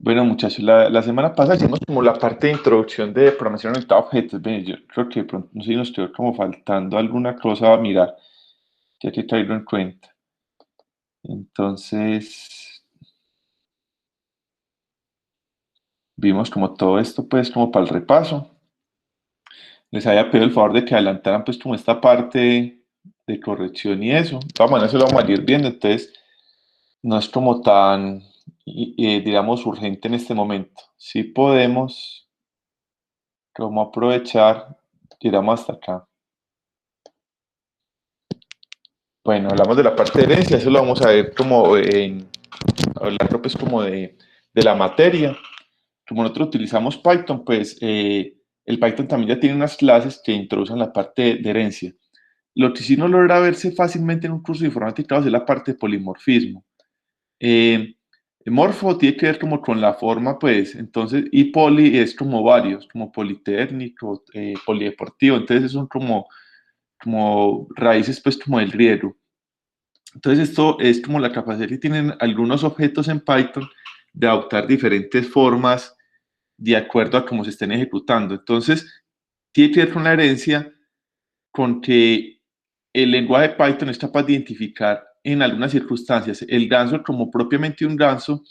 Bueno, muchachos, la semana pasada hicimos como la parte de introducción de programación orientada a objetos. Ven, yo creo que de pronto no sé si nos estoy como faltando alguna cosa a mirar, ya que traigo en cuenta. Entonces, vimos como todo esto, pues, como para el repaso. Les había pedido el favor de que adelantaran, pues, como esta parte de corrección y eso. De todas maneras, se lo vamos a ir viendo, entonces, no es como tan, digamos, urgente en este momento. Sí podemos, como aprovechar, tiramos hasta acá. Bueno, hablamos de la parte de herencia, eso lo vamos a ver como hablando pues como de la materia. Como nosotros utilizamos Python, pues el Python también ya tiene unas clases que introducen la parte de herencia. Lo que sí no logra verse fácilmente en un curso de informática es la parte de polimorfismo. Eh, Morfo tiene que ver como con la forma, pues, entonces, y poli es como varios, como politécnico, polideportivo, entonces son como raíces, pues, como del griego. Entonces esto es como la capacidad que tienen algunos objetos en Python de adoptar diferentes formas de acuerdo a cómo se estén ejecutando. Entonces, tiene que ver con la herencia, con que el lenguaje de Python es capaz de identificar en algunas circunstancias el ganso como propiamente un ganso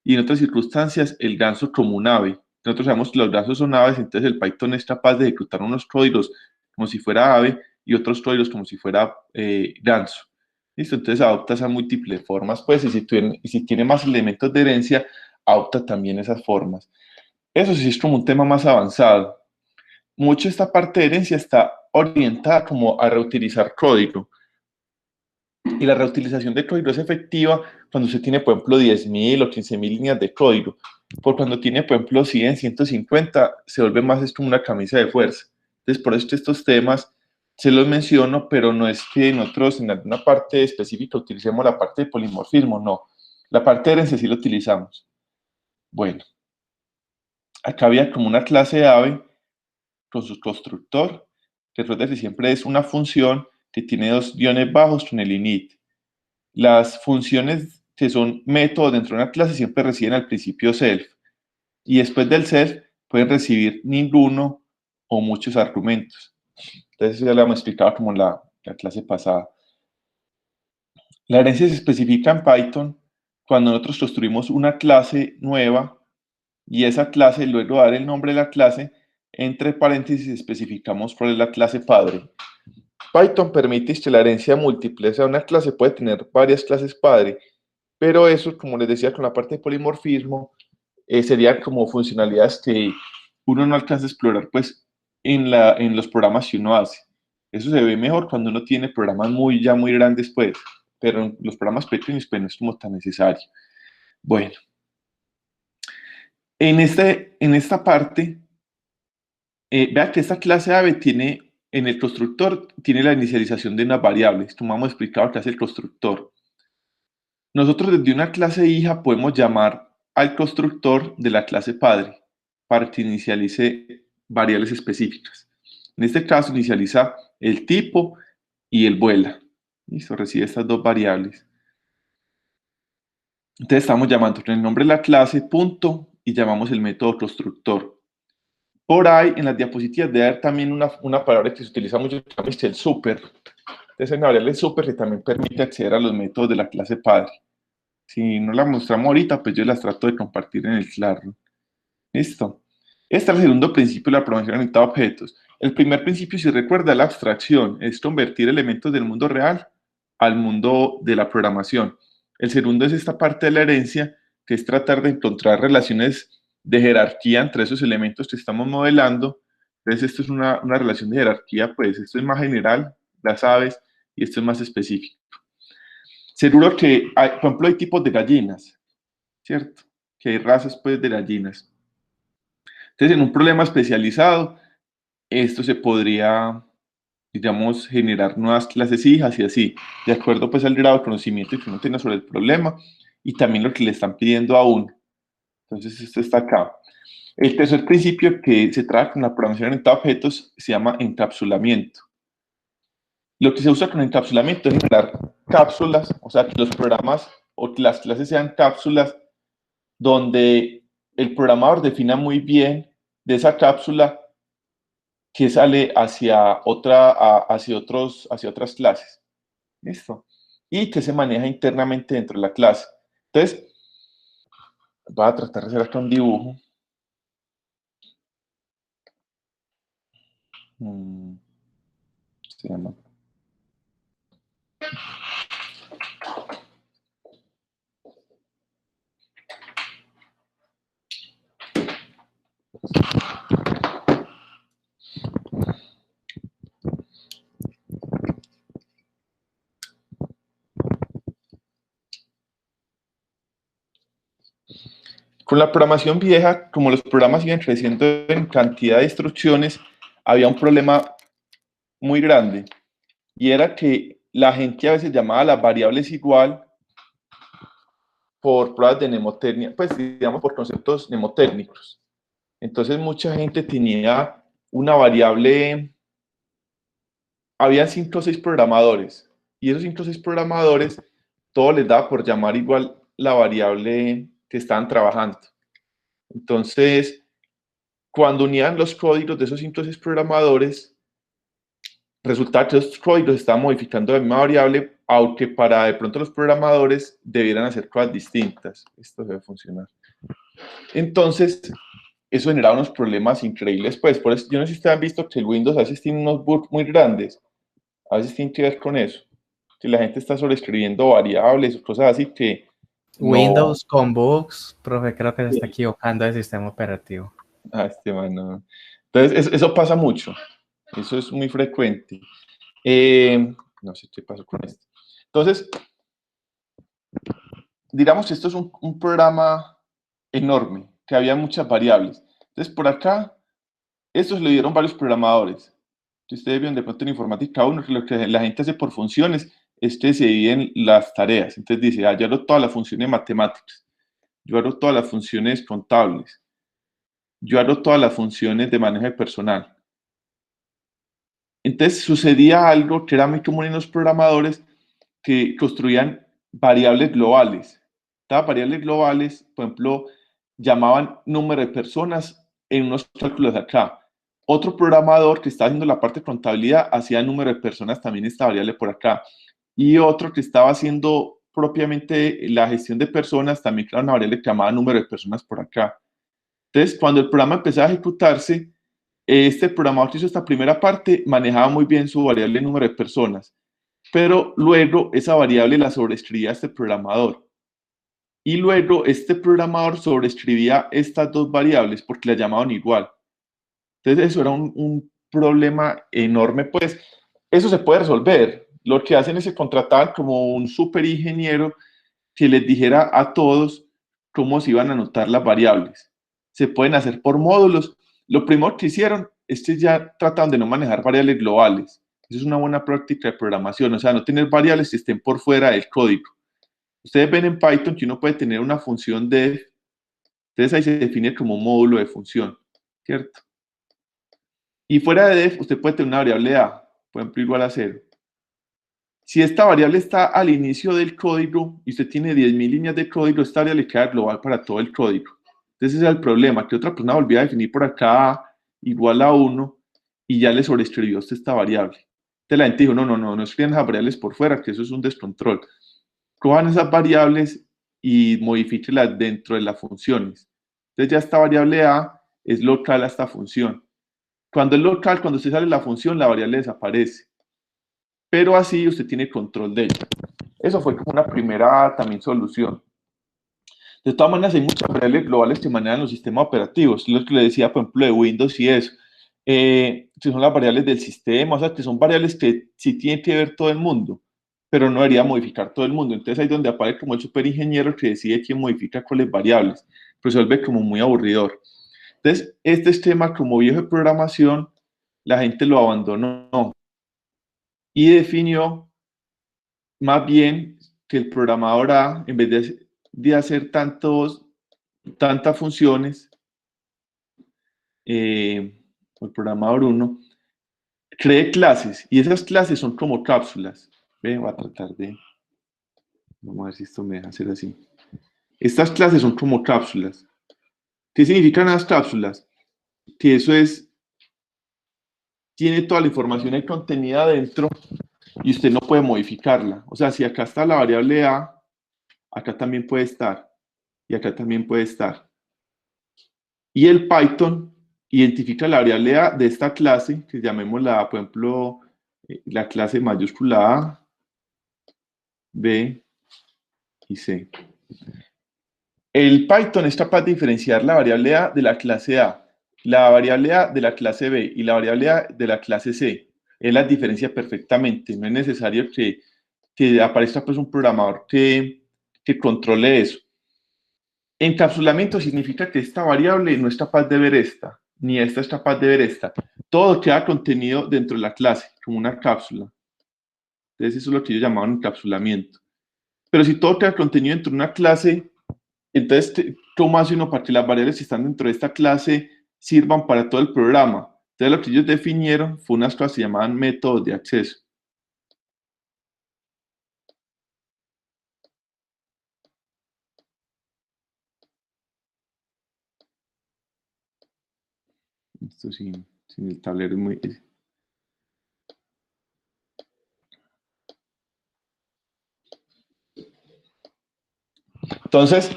y en otras circunstancias el ganso como un ave. Nosotros sabemos que los gansos son aves, entonces el Python es capaz de ejecutar unos códigos como si fuera ave y otros códigos como si fuera ganso. ¿Listo? Entonces adopta esas múltiples formas, pues, y si tiene más elementos de herencia, adopta también esas formas. Eso sí es como un tema más avanzado. Mucho esta parte de herencia está orientada como a reutilizar código. Y la reutilización de código es efectiva cuando se tiene, por ejemplo, 10.000 o 15.000 líneas de código. Por cuando tiene, por ejemplo, 100, 150, se vuelve más es como una camisa de fuerza. Entonces, por eso estos temas se los menciono, pero no es que nosotros en alguna parte específica utilicemos la parte de polimorfismo, no. La parte de herencia sí la utilizamos. Bueno, acá había como una clase de ave con su constructor, que recuerda que siempre es una función que tiene dos guiones bajos con el init. Las funciones que son métodos dentro de una clase siempre reciben al principio self y después del self pueden recibir ninguno o muchos argumentos. Entonces eso ya lo hemos explicado como en la clase pasada. La herencia se especifica en Python cuando nosotros construimos una clase nueva y esa clase, luego de dar el nombre de la clase, entre paréntesis especificamos cuál es la clase padre. Python permite que la herencia múltiple, o sea, una clase puede tener varias clases padre, pero eso, como les decía, con la parte de polimorfismo, serían como funcionalidades que uno no alcanza a explorar pues en los programas que uno hace. Eso se ve mejor cuando uno tiene programas ya muy grandes pues, pero en los programas pequeños pues no es como tan necesario. Bueno, en esta parte, vea que esta clase ave tiene, en el constructor, tiene la inicialización de unas variables. Como hemos explicado que hace el constructor. Nosotros desde una clase hija podemos llamar al constructor de la clase padre para que inicialice variables específicas. En este caso inicializa el tipo y el vuela. Listo, recibe estas dos variables. Entonces estamos llamando con el nombre de la clase punto y llamamos el método constructor. Por ahí en las diapositivas debe haber también una palabra que se utiliza mucho, que es el super. Entonces hay una variable super que también permite acceder a los métodos de la clase padre. Si no la mostramos ahorita, pues yo las trato de compartir en el Classroom. Listo. Este es el segundo principio de la programación orientada a objetos. El primer principio, si recuerda, es la abstracción, es convertir elementos del mundo real al mundo de la programación. El segundo es esta parte de la herencia, que es tratar de encontrar relaciones de jerarquía entre esos elementos que estamos modelando. Entonces, esto es una relación de jerarquía, pues esto es más general, las aves, y esto es más específico. Seguro que, hay, por ejemplo, hay tipos de gallinas, ¿cierto? Que hay razas, pues, de gallinas. Entonces, en un problema especializado, esto se podría, digamos, generar nuevas clases hijas y así, de acuerdo, pues, al grado de conocimiento que uno tenga sobre el problema y también lo que le están pidiendo a uno. Entonces, esto está acá. El tercer principio que se trabaja con la programación orientada a objetos se llama encapsulamiento. Lo que se usa con encapsulamiento es generar cápsulas, o sea, que los programas o que las clases sean cápsulas donde el programador defina muy bien de esa cápsula que sale hacia hacia otras clases. ¿Listo? Y que se maneja internamente dentro de la clase. Entonces, voy a tratar de hacer acá un dibujo. Se llama. Con la programación vieja, como los programas siguen creciendo en cantidad de instrucciones, había un problema muy grande, y era que la gente a veces llamaba a las variables igual por pruebas de mnemotecnia, pues digamos por conceptos mnemotécnicos. Entonces mucha gente tenía una variable, había 5 o 6 programadores, y esos 5 o 6 programadores, todo les daba por llamar igual la variable que estaban trabajando. Entonces, cuando unían los códigos de esos 5 o 6 programadores, resulta que esos códigos estaban modificando la misma variable, aunque para de pronto los programadores debieran hacer cosas distintas. Esto debe funcionar. Entonces, eso generaba unos problemas increíbles. Pues, por eso, yo no sé si ustedes han visto que el Windows a veces tiene unos bugs muy grandes. A veces tiene que ver con eso. Que la gente está sobreescribiendo variables o cosas así que no. Windows con bugs, profe, creo que se está equivocando de sistema operativo. Este man, no. Entonces, eso pasa mucho. Eso es muy frecuente. No sé qué pasó con esto. Entonces, digamos que esto es un programa enorme, que había muchas variables. Entonces, por acá, estos le dieron varios programadores. Si ustedes vieron de pronto en informática 1, lo que la gente hace por funciones es que se dividen las tareas. Entonces dice, yo hago todas las funciones matemáticas, yo hago todas las funciones contables, yo hago todas las funciones de manejo de personal. Entonces sucedía algo que era muy común en los programadores, que construían variables globales. Estas variables globales, por ejemplo, llamaban número de personas en unos cálculos de acá. Otro programador que estaba haciendo la parte de contabilidad hacía número de personas también esta variable por acá. Y otro que estaba haciendo propiamente la gestión de personas también creaba una variable que llamaba número de personas por acá. Entonces, cuando el programa empezaba a ejecutarse, este programador que hizo esta primera parte manejaba muy bien su variable número de personas, pero luego esa variable la sobreescribía este programador. Y luego este programador sobreescribía estas dos variables porque las llamaban igual. Entonces eso era un problema enorme, pues eso se puede resolver. Lo que hacen es que contrataban como un super ingeniero que les dijera a todos cómo se iban a anotar las variables. Se pueden hacer por módulos. Lo primero que hicieron es que ya trataban de no manejar variables globales. Eso es una buena práctica de programación, o sea, no tener variables que estén por fuera del código. Ustedes ven en Python que uno puede tener una función def, entonces ahí se define como un módulo de función, ¿cierto? Y fuera de def, usted puede tener una variable a, por ejemplo, igual a 0. Si esta variable está al inicio del código y usted tiene 10.000 líneas de código, esta variable queda global para todo el código. Entonces ese es el problema, que otra persona volvió a definir por acá igual a 1 y ya le sobreescribió usted esta variable. Entonces la gente dijo, no escriban esas variables por fuera, que eso es un descontrol. Cojan esas variables y modifíquenlas dentro de las funciones. Entonces ya esta variable a es local a esta función. Cuando es local, cuando usted sale de la función, la variable desaparece. Pero así usted tiene control de ella. Eso fue como una primera también solución. De todas maneras, hay muchas variables globales que manejan los sistemas operativos. Lo que le decía, por ejemplo, de Windows y eso. Que son las variables del sistema, o sea, que son variables que sí tienen que ver todo el mundo, pero no debería modificar todo el mundo. Entonces ahí es donde aparece como el superingeniero que decide quién modifica cuáles variables. Pues se vuelve como muy aburridor. Entonces, este esquema como viejo de programación, la gente lo abandonó y definió más bien que el programador A, en vez de hacer tantas funciones, el programador 1, cree clases y esas clases son como cápsulas. Voy a tratar de, vamos a ver si esto me deja hacer así. Estas clases son como cápsulas. ¿Qué significan las cápsulas? Que eso tiene toda la información ahí contenida dentro y usted no puede modificarla. O sea, si acá está la variable A, acá también puede estar y acá también puede estar. Y el Python identifica la variable A de esta clase, que llamémosla, por ejemplo, la clase mayúscula A, B y C. El Python es capaz de diferenciar la variable A de la clase A, la variable A de la clase B y la variable A de la clase C. Él las diferencia perfectamente. No es necesario que aparezca pues, un programador que controle eso. Encapsulamiento significa que esta variable no es capaz de ver esta, ni esta es capaz de ver esta. Todo queda contenido dentro de la clase, como una cápsula. Entonces eso es lo que ellos llamaban encapsulamiento. Pero si todo queda contenido dentro de una clase, entonces, ¿cómo hace uno para que las variables que están dentro de esta clase sirvan para todo el programa? Entonces lo que ellos definieron fue unas cosas que se llamaban métodos de acceso. Esto sin el tablero es muy... Entonces,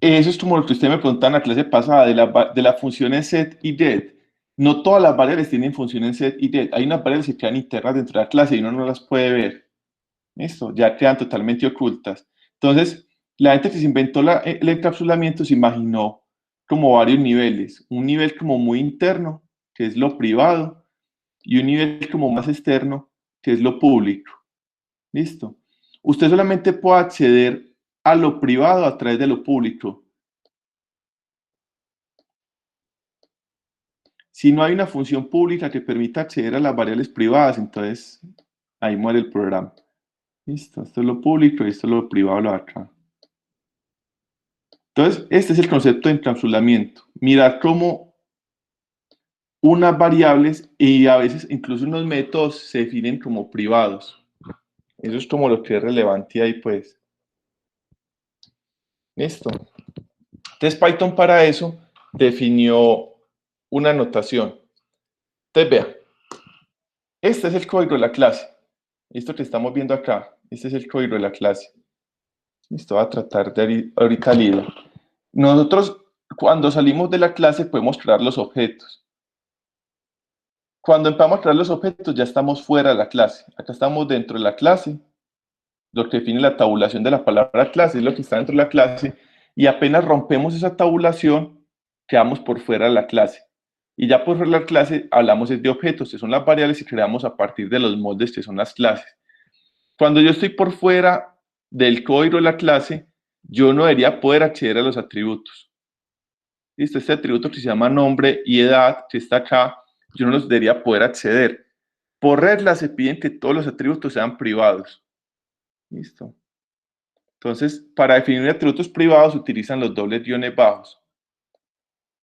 eso es como lo que usted me preguntaba en la clase pasada de las funciones set y get. No todas las variables tienen funciones set y get. Hay unas variables que quedan internas dentro de la clase y uno no las puede ver. ¿Listo? Ya quedan totalmente ocultas. Entonces, la gente que se inventó el encapsulamiento se imaginó como varios niveles. Un nivel como muy interno, que es lo privado, y un nivel como más externo, que es lo público. ¿Listo? Usted solamente puede acceder a lo privado a través de lo público. Si no hay una función pública que permita acceder a las variables privadas, entonces ahí muere el programa. ¿Listo? Esto es lo público y esto es lo privado, lo de acá. Entonces, este es el concepto de encapsulamiento. Mirar cómo unas variables y a veces incluso unos métodos se definen como privados. Eso es como lo que es relevante ahí, pues. Listo. Entonces, Python para eso definió una notación. Entonces, vea, este es el código de la clase. Esto que estamos viendo acá, este es el código de la clase. Listo, voy a tratar de ahorita leerlo. Nosotros, cuando salimos de la clase, podemos crear los objetos. Cuando empezamos a crear los objetos, ya estamos fuera de la clase. Acá estamos dentro de la clase. Lo que define la tabulación de la palabra clase es lo que está dentro de la clase. Y apenas rompemos esa tabulación, quedamos por fuera de la clase. Y ya por fuera de la clase hablamos de objetos, que son las variables que creamos a partir de los moldes, que son las clases. Cuando yo estoy por fuera del código de la clase, yo no debería poder acceder a los atributos. ¿Listo? Este atributo que se llama nombre y edad, que está acá, yo no los debería poder acceder. Por regla se piden que todos los atributos sean privados. ¿Listo? Entonces, para definir atributos privados se utilizan los dobles guiones bajos.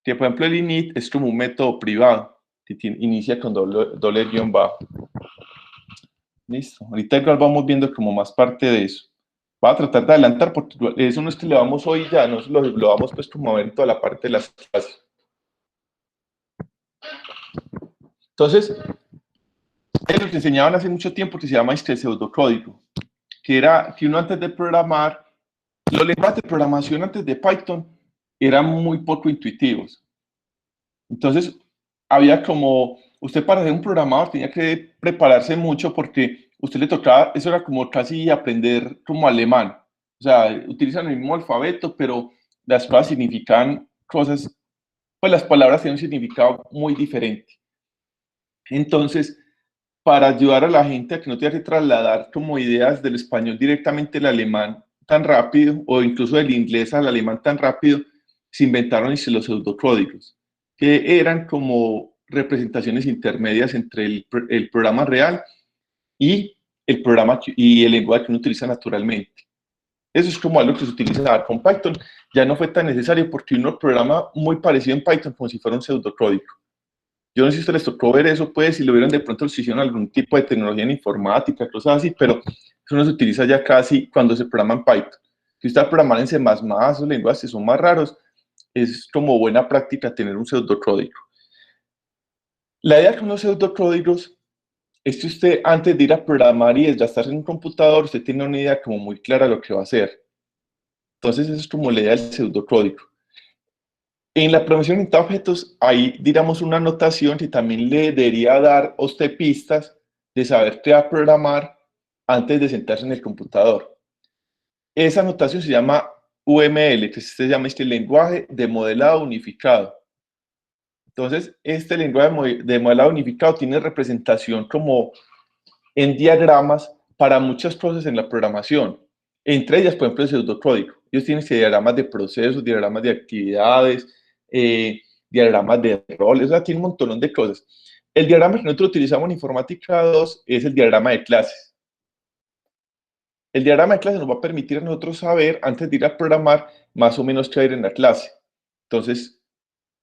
Que por ejemplo el init es como un método privado que inicia con doble guión bajo. Listo. Ahorita igual vamos viendo como más parte de eso. Voy a tratar de adelantar porque eso no es que le vamos hoy ya, no lo vamos pues como a ver en toda la parte de las clases. Entonces, es lo que enseñaban hace mucho tiempo que se llama pseudocódigo, que era que uno antes de programar, los lenguajes de programación antes de Python eran muy poco intuitivos. Entonces, había como, usted para ser un programador tenía que prepararse mucho porque usted le tocaba, eso era como casi aprender como alemán. O sea, utilizan el mismo alfabeto, pero las cosas significan cosas, pues las palabras tienen un significado muy diferente. Entonces, para ayudar a la gente a que no tenga que trasladar como ideas del español directamente al alemán tan rápido, o incluso del inglés al alemán tan rápido, se inventaron los pseudocódigos, que eran como representaciones intermedias entre el programa real y el programa y el lenguaje que uno utiliza naturalmente. Eso es como algo que se utilizaba con Python. Ya no fue tan necesario porque uno programa muy parecido en Python como si fuera un pseudocódigo. Yo no sé si ustedes les tocó ver eso, pues, si lo vieron de pronto, si hicieron algún tipo de tecnología en informática, cosas así, pero eso no se utiliza ya casi cuando se programa en Python. Si usted va a programar en C++, esos lenguajes son más raros, es como buena práctica tener un pseudocódigo. La idea con los pseudocódigos es que usted, antes de ir a programar y ya estar en un computador, usted tiene una idea como muy clara de lo que va a hacer. Entonces, eso es como la idea del pseudocódigo. En la programación orientada a objetos hay, digamos, una notación que también le debería dar a usted pistas de saber qué va a programar antes de sentarse en el computador. Esa notación se llama UML, que se llama este lenguaje de modelado unificado. Entonces, este lenguaje de modelado unificado tiene representación como en diagramas para muchas cosas en la programación. Entre ellas, por ejemplo, el pseudocódigo. Ellos tienen diagramas de procesos, diagramas de actividades, diagramas de roles, o sea, tiene un montón de cosas. El diagrama que nosotros utilizamos en Informática 2 es el diagrama de clases. El diagrama de clase nos va a permitir a nosotros saber, antes de ir a programar, más o menos qué hay en la clase. Entonces,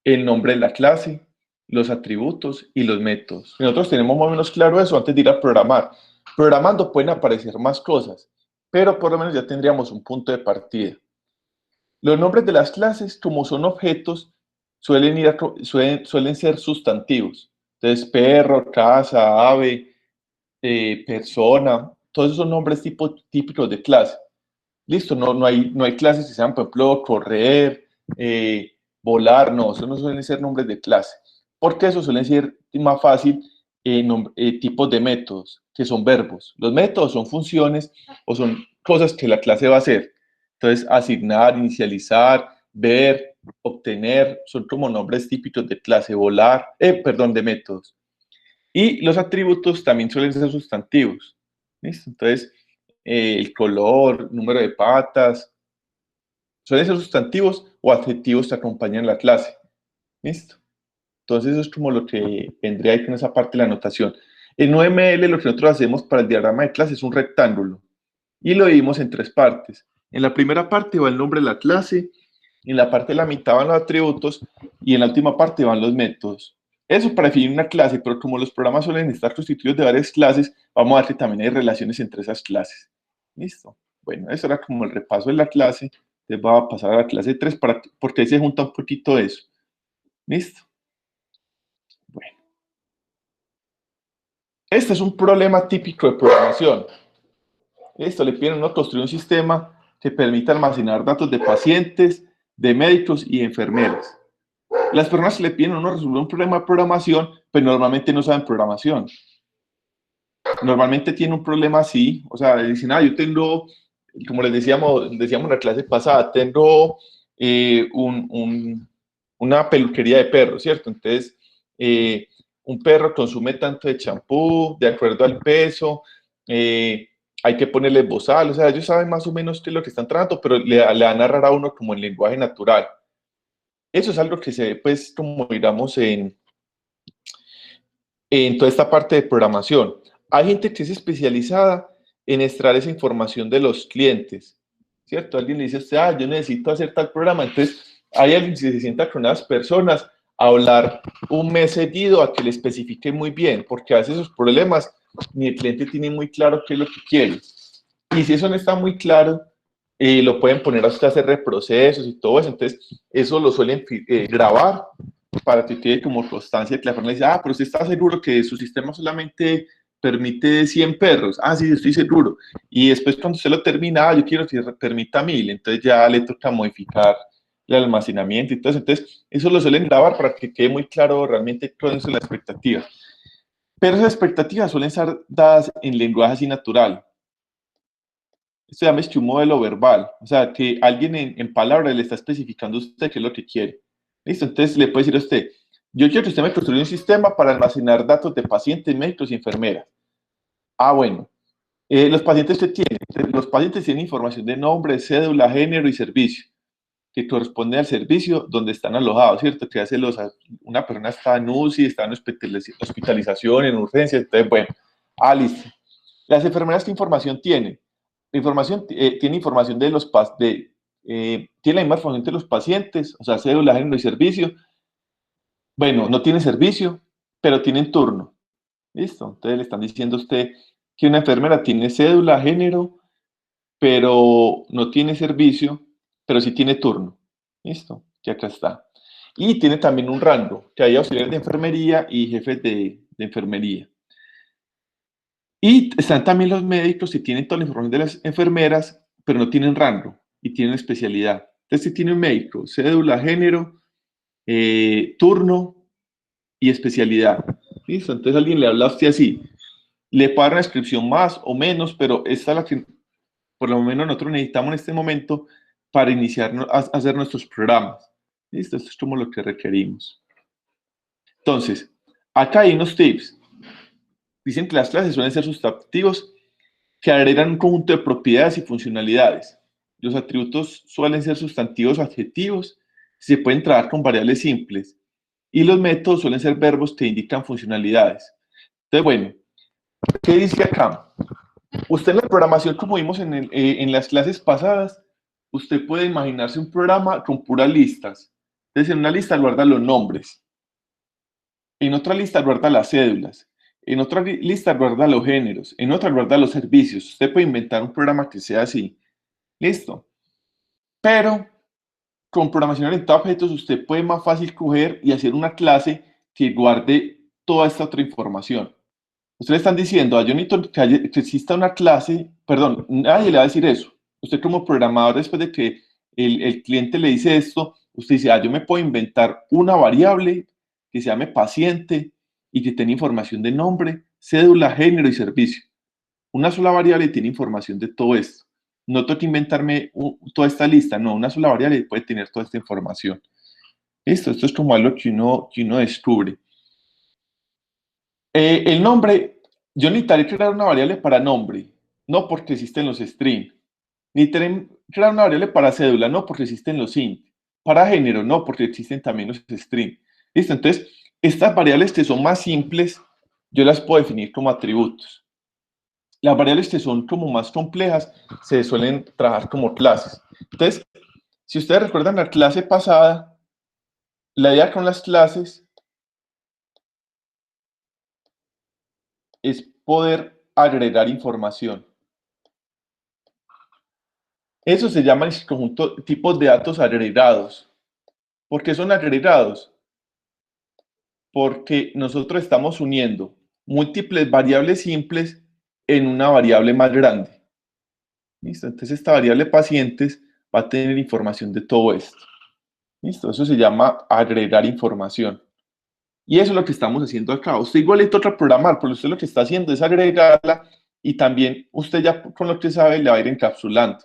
el nombre de la clase, los atributos y los métodos. Nosotros tenemos más o menos claro eso antes de ir a programar. Programando pueden aparecer más cosas, pero por lo menos ya tendríamos un punto de partida. Los nombres de las clases, como son objetos, suelen ser sustantivos. Entonces, perro, casa, ave, persona, todos esos son nombres típicos de clase. Listo, no hay clases que sean, por ejemplo, correr, volar, no, eso no suelen ser nombres de clase, porque eso suelen ser más fácil tipos de métodos, que son verbos. Los métodos son funciones o son cosas que la clase va a hacer. Entonces, asignar, inicializar, ver, obtener, son como nombres típicos de clase, volar, perdón, de métodos. Y los atributos también suelen ser sustantivos. ¿Listo? Entonces, el color, número de patas, suelen ser sustantivos o adjetivos que acompañan la clase. ¿Listo? Entonces, eso es como lo que vendría ahí con esa parte de la anotación. En UML lo que nosotros hacemos para el diagrama de clase es un rectángulo y lo dividimos en tres partes. En la primera parte va el nombre de la clase, en la parte de la mitad van los atributos y en la última parte van los métodos. Eso para definir una clase, pero como los programas suelen estar constituidos de varias clases, vamos a ver que también hay relaciones entre esas clases. ¿Listo? Bueno, eso era como el repaso de la clase. Entonces voy a pasar a la clase 3 porque ahí se junta un poquito de eso. ¿Listo? Bueno. Este es un problema típico de programación. Esto le piden a uno construir un sistema que permita almacenar datos de pacientes, de médicos y de enfermeras. Las personas que le piden a uno resolver un problema de programación, pues normalmente no saben programación. Normalmente tienen un problema así, o sea, dicen, yo tengo, como les decíamos en la clase pasada, tengo una peluquería de perros, ¿cierto? Entonces, un perro consume tanto de champú, de acuerdo al peso, hay que ponerle bozal, o sea, ellos saben más o menos qué es lo que están tratando, pero le van a narrar a uno como en lenguaje natural. Eso es algo que se ve, pues, como digamos, en toda esta parte de programación. Hay gente que es especializada en extraer esa información de los clientes, ¿cierto? Alguien le dice a usted, yo necesito hacer tal programa, entonces hay alguien que se sienta con unas personas a hablar un mes seguido a que le especifique muy bien, porque a veces esos problemas ni el cliente tiene muy claro qué es lo que quiere. Y si eso no está muy claro, lo pueden poner a usted a hacer reprocesos y todo eso, entonces eso lo suelen grabar para que quede como constancia que la persona dice, pero usted está seguro que su sistema solamente permite 100 perros. Sí, estoy seguro. Y después cuando usted lo termina, yo quiero que permita 1000, entonces ya le toca modificar el almacenamiento y todo eso. Entonces, eso lo suelen grabar para que quede muy claro realmente cuáles son las expectativas. Pero esas expectativas suelen ser dadas en lenguaje así natural. Esto se llama un modelo verbal, o sea, que alguien en palabras le está especificando a usted qué es lo que quiere. ¿Listo? Entonces le puede decir a usted, yo quiero que usted me construya un sistema para almacenar datos de pacientes, médicos y enfermeras. Bueno. Los pacientes que tienen, los pacientes tienen información de nombre, cédula, género y servicio, que corresponde al servicio donde están alojados, ¿cierto? Que hace una persona está en UCI, está en hospitalización, en urgencias, entonces, bueno, listo. Las enfermeras, ¿qué información tienen? La información tiene información de los tiene la misma información de los pacientes, o sea, cédula, género y servicio. Bueno, no tiene servicio, pero tienen turno. ¿Listo? Entonces le están diciendo a usted que una enfermera tiene cédula, género, pero no tiene servicio, pero sí tiene turno. ¿Listo? que acá está. Y tiene también un rango, que hay auxiliares de enfermería y jefes de enfermería. Y están también los médicos que tienen toda la información de las enfermeras, pero no tienen rango y tienen especialidad. Entonces, si tiene un médico, cédula, género, turno y especialidad. ¿Listo? Entonces alguien le habla a usted así. Le paga una inscripción más o menos, pero esta es la que por lo menos nosotros necesitamos en este momento para iniciar a hacer nuestros programas. ¿Listo? Esto es como lo que requerimos. Entonces, acá hay unos tips. Dicen que las clases suelen ser sustantivos que agregan un conjunto de propiedades y funcionalidades. Los atributos suelen ser sustantivos o adjetivos, se pueden trabajar con variables simples, y los métodos suelen ser verbos que indican funcionalidades. Entonces, bueno, ¿qué dice acá? Usted en la programación, como vimos en las clases pasadas, usted puede imaginarse un programa con puras listas. Entonces, en una lista guarda los nombres, en otra lista guarda las cédulas, en otra lista guarda los géneros, en otra guarda los servicios. Usted puede inventar un programa que sea así. Listo. Pero con programación orientada a objetos, usted puede más fácil coger y hacer una clase que guarde toda esta otra información. Ustedes están diciendo, a Jonito que exista una clase, perdón, nadie le va a decir eso. Usted como programador, después de que el cliente le dice esto, usted dice, yo me puedo inventar una variable que se llame paciente y que tenga información de nombre, cédula, género y servicio. Una sola variable tiene información de todo esto. No tengo que inventarme toda esta lista, no, una sola variable puede tener toda esta información. Listo, esto es como algo que uno descubre. El nombre, yo necesitaré crear una variable para nombre, no porque existen los string. Necesitaré crear una variable para cédula, no porque existen los int. Para género, no porque existen también los string. Listo, entonces, estas variables que son más simples, yo las puedo definir como atributos. Las variables que son como más complejas se suelen trabajar como clases. Entonces, si ustedes recuerdan la clase pasada, la idea con las clases es poder agregar información. Eso se llama el conjunto tipos de datos agregados. ¿Por qué son agregados? Porque nosotros estamos uniendo múltiples variables simples en una variable más grande. ¿Listo? Entonces esta variable pacientes va a tener información de todo esto. ¿Listo? Eso se llama agregar información. Y eso es lo que estamos haciendo acá. Usted igualito otra programar, pero usted lo que está haciendo es agregarla y también usted ya con lo que sabe le va a ir encapsulando.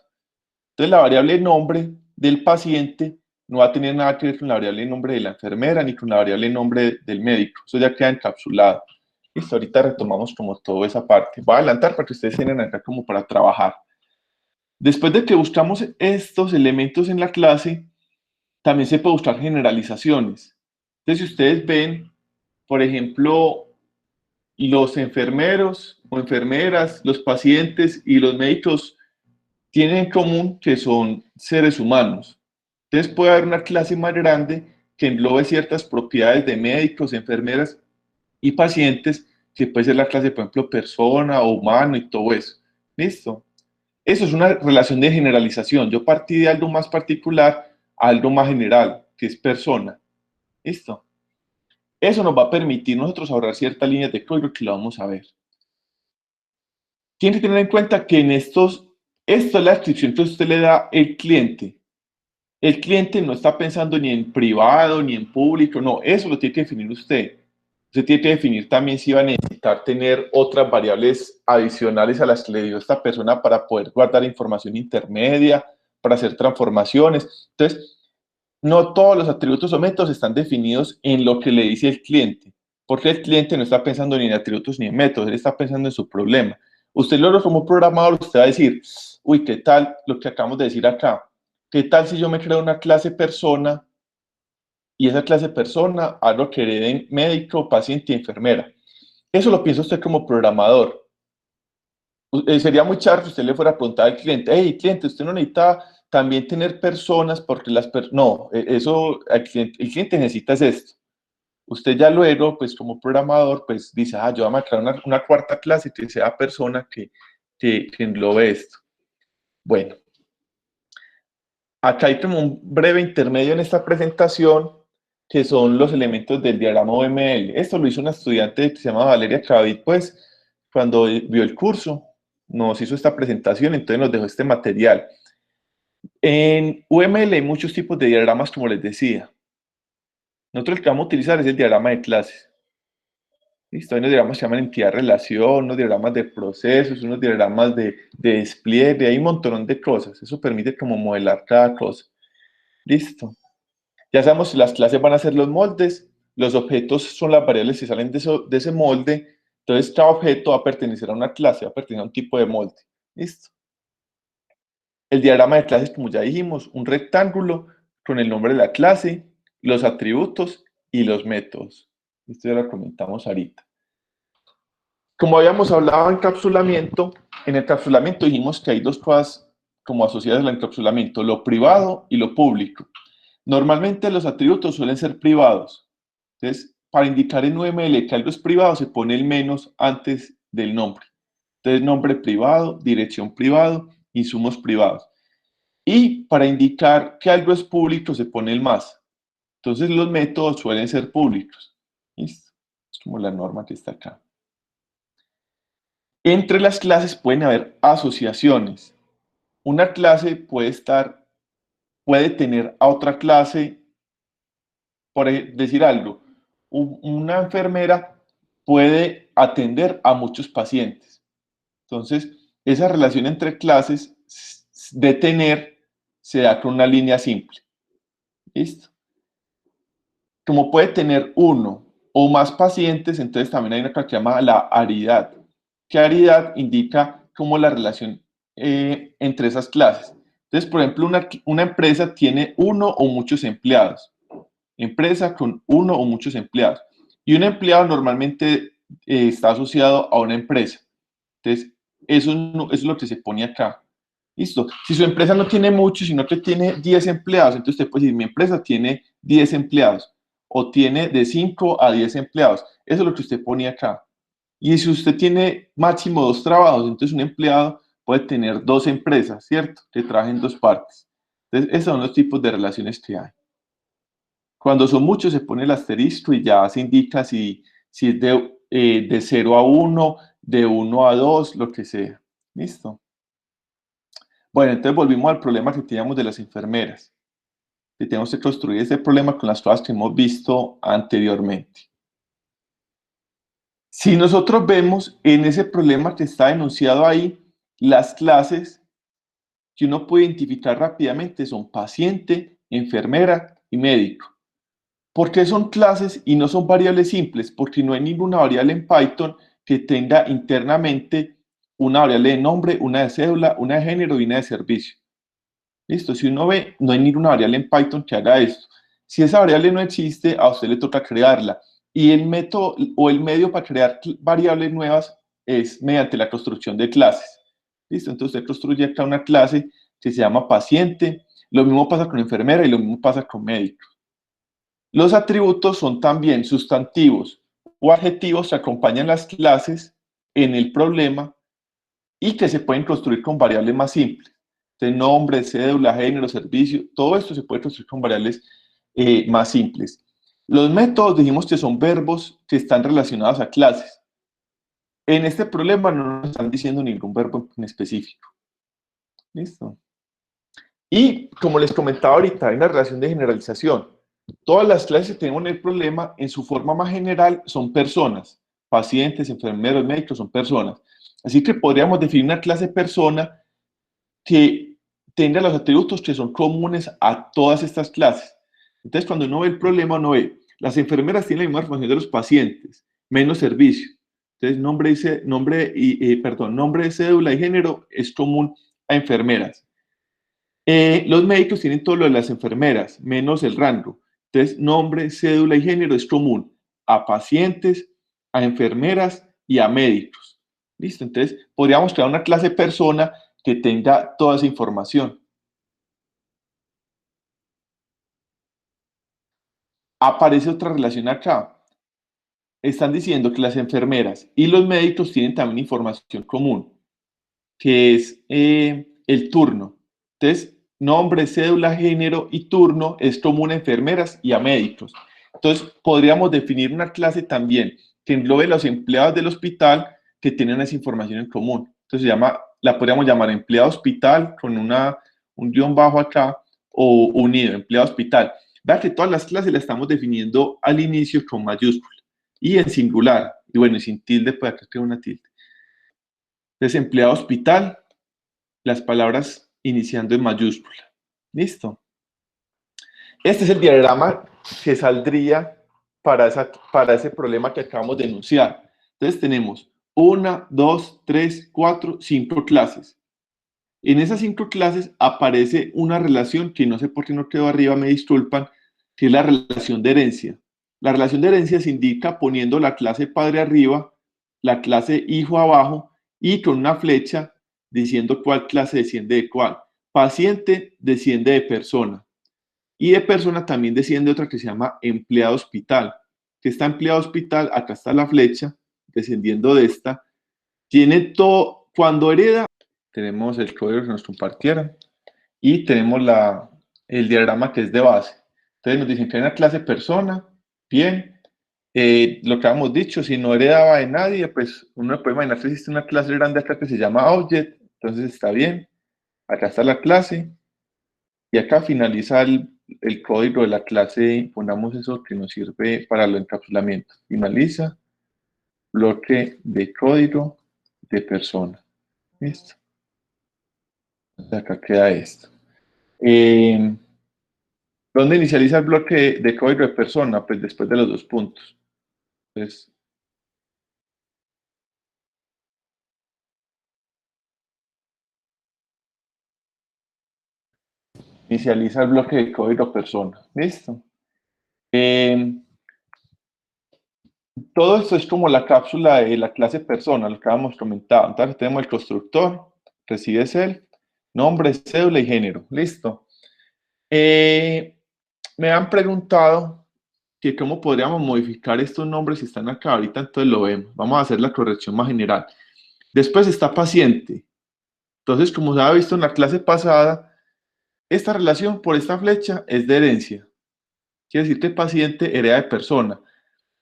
Entonces la variable nombre del paciente no va a tener nada que ver con la variable nombre de la enfermera ni con la variable nombre del médico. Eso ya queda encapsulado. Listo, ahorita retomamos como toda esa parte. Voy a adelantar para que ustedes tienen acá como para trabajar. Después de que buscamos estos elementos en la clase, también se puede buscar generalizaciones. Entonces, si ustedes ven, por ejemplo, los enfermeros o enfermeras, los pacientes y los médicos tienen en común que son seres humanos. Entonces puede haber una clase más grande que englobe ciertas propiedades de médicos, enfermeras y pacientes, que puede ser la clase, por ejemplo, persona o humano y todo eso. ¿Listo? Eso es una relación de generalización. Yo partí de algo más particular a algo más general, que es persona. ¿Listo? Eso nos va a permitir nosotros ahorrar ciertas líneas de código que lo vamos a ver. Tiene que tener en cuenta que esto es la descripción que usted le da al cliente. El cliente no está pensando ni en privado, ni en público, no, eso lo tiene que definir usted. Usted tiene que definir también si va a necesitar tener otras variables adicionales a las que le dio esta persona para poder guardar información intermedia, para hacer transformaciones. Entonces, no todos los atributos o métodos están definidos en lo que le dice el cliente, porque el cliente no está pensando ni en atributos ni en métodos, él está pensando en su problema. Usted luego como programador, usted va a decir, uy, ¿qué tal lo que acabamos de decir acá? ¿Qué tal si yo me creo una clase persona y esa clase persona hago que hereden médico, paciente y enfermera? Eso lo piensa usted como programador. Sería muy charro si usted le fuera a preguntar al cliente, hey, cliente, usted no necesita también tener personas porque no, eso el cliente necesita es esto. Usted ya luego, pues como programador, pues dice, yo voy a crear una cuarta clase que sea persona que englobe esto. Bueno, Acá hay como un breve intermedio en esta presentación, que son los elementos del diagrama UML. Esto lo hizo una estudiante que se llama Valeria Cravit, pues, cuando vio el curso, nos hizo esta presentación, entonces nos dejó este material. En UML hay muchos tipos de diagramas, como les decía. Nosotros el que vamos a utilizar es el diagrama de clases. ¿Listo? Hay unos diagramas que se llaman entidad-relación, unos diagramas de procesos, unos diagramas de despliegue, hay un montón de cosas. Eso permite como modelar cada cosa. Listo. Ya sabemos si las clases van a ser los moldes, los objetos son las variables que salen de ese molde, entonces cada objeto va a pertenecer a una clase, va a pertenecer a un tipo de molde. ¿Listo? El diagrama de clases, como ya dijimos, un rectángulo con el nombre de la clase, los atributos y los métodos. Esto ya lo comentamos ahorita. Como habíamos hablado en encapsulamiento dijimos que hay dos cosas como asociadas al encapsulamiento, lo privado y lo público. Normalmente los atributos suelen ser privados. Entonces, para indicar en UML que algo es privado, se pone el menos antes del nombre. Entonces, nombre privado, dirección privado, insumos privados. Y para indicar que algo es público, se pone el más. Entonces, los métodos suelen ser públicos. ¿Listo? Es como la norma que está acá. Entre las clases pueden haber asociaciones. Una clase puede tener a otra clase, por decir algo, una enfermera puede atender a muchos pacientes. Entonces, esa relación entre clases de tener se da con una línea simple. ¿Listo? Como puede tener uno o más pacientes, entonces también hay una cosa que se llama la aridad. Que aridad indica como la relación entre esas clases. Entonces, por ejemplo, una empresa tiene uno o muchos empleados. Empresa con uno o muchos empleados. Y un empleado normalmente está asociado a una empresa. Entonces, eso es lo que se pone acá. Listo. Si su empresa no tiene mucho, sino que tiene 10 empleados, entonces usted puede decir, mi empresa tiene 10 empleados o tiene de 5 a 10 empleados. Eso es lo que usted pone acá. Y si usted tiene máximo 2 trabajos, entonces un empleado puede tener 2 empresas, ¿cierto? Que trabajen en 2 partes. Entonces, esos son los tipos de relaciones que hay. Cuando son muchos se pone el asterisco y ya se indica si es de 0 a 1, de 1 a 2, lo que sea. ¿Listo? Bueno, entonces volvimos al problema que teníamos de las enfermeras. Que tenemos que construir ese problema con las cosas que hemos visto anteriormente. Si nosotros vemos en ese problema que está enunciado ahí, las clases que uno puede identificar rápidamente son paciente, enfermera y médico. ¿Por qué son clases y no son variables simples? Porque no hay ninguna variable en Python que tenga internamente una variable de nombre, una de cédula, una de género y una de servicio. Listo, si uno ve, no hay ninguna variable en Python que haga esto. Si esa variable no existe, a usted le toca crearla. Y el método o el medio para crear variables nuevas es mediante la construcción de clases. Listo, entonces usted construye acá una clase que se llama paciente. Lo mismo pasa con enfermera y lo mismo pasa con médico. Los atributos son también sustantivos o adjetivos que acompañan las clases en el problema y que se pueden construir con variables más simples. De nombre, cédula, género, servicio, todo esto se puede construir con variables más simples. Los métodos dijimos que son verbos que están relacionados a clases. En este problema no nos están diciendo ningún verbo en específico. ¿Listo? Y como les comentaba ahorita, hay una relación de generalización. Todas las clases que tenemos en el problema, en su forma más general, son personas. Pacientes, enfermeros, médicos, son personas. Así que podríamos definir una clase persona que tenga los atributos que son comunes a todas estas clases. Entonces, cuando uno ve el problema, uno ve, las enfermeras tienen la misma información de los pacientes, menos servicio. Entonces, nombre de cédula y género es común a enfermeras. Los médicos tienen todo lo de las enfermeras, menos el rango. Entonces, nombre, cédula y género es común a pacientes, a enfermeras y a médicos. ¿Listo? Entonces, podríamos crear una clase persona que tenga toda esa información. Aparece otra relación acá. Están diciendo que las enfermeras y los médicos tienen también información común, que es el turno. Entonces, nombre, cédula, género y turno es común a enfermeras y a médicos. Entonces, podríamos definir una clase también que englobe los empleados del hospital que tienen esa información en común. Entonces, la podríamos llamar empleado hospital con un guión bajo acá o unido, empleado hospital. Vea que todas las clases las estamos definiendo al inicio con mayúscula y en singular. Y bueno, sin tilde, pues acá queda una tilde. Entonces, empleado hospital, las palabras iniciando en mayúscula. ¿Listo? Este es el diagrama que saldría para ese problema que acabamos de enunciar. Entonces tenemos 1, 2, 3, 4, 5 clases. En esas 5 clases aparece una relación que no sé por qué no quedó arriba, me disculpan, que es la relación de herencia. La relación de herencia se indica poniendo la clase padre arriba, la clase hijo abajo y con una flecha diciendo cuál clase desciende de cuál. Paciente desciende de persona. Y de persona también desciende otra que se llama empleado hospital. Que está empleado hospital, acá está la flecha, descendiendo de esta. Tiene todo, cuando hereda, tenemos el código que nos compartieron y tenemos el diagrama que es de base. Entonces nos dicen que hay una clase persona, bien. Lo que habíamos dicho, si no heredaba de nadie, pues uno puede imaginar que existe una clase grande acá que se llama object, entonces está bien. Acá está la clase y acá finaliza el código de la clase, pongamos eso que nos sirve para el encapsulamiento. Finaliza bloque de código de persona. ¿Listo? Entonces acá queda esto. ¿Dónde inicializa el bloque de código de persona? Pues después de los 2 puntos. Entonces, inicializa el bloque de código persona. ¿Listo? Todo esto es como la cápsula de la clase persona, lo que habíamos comentado. Entonces tenemos el constructor, recibe self, nombre, cédula y género. Listo. Me han preguntado que cómo podríamos modificar estos nombres si están acá. Ahorita entonces lo vemos. Vamos a hacer la corrección más general. Después está paciente. Entonces, como se ha visto en la clase pasada, esta relación por esta flecha es de herencia. Quiere decir que paciente hereda de persona.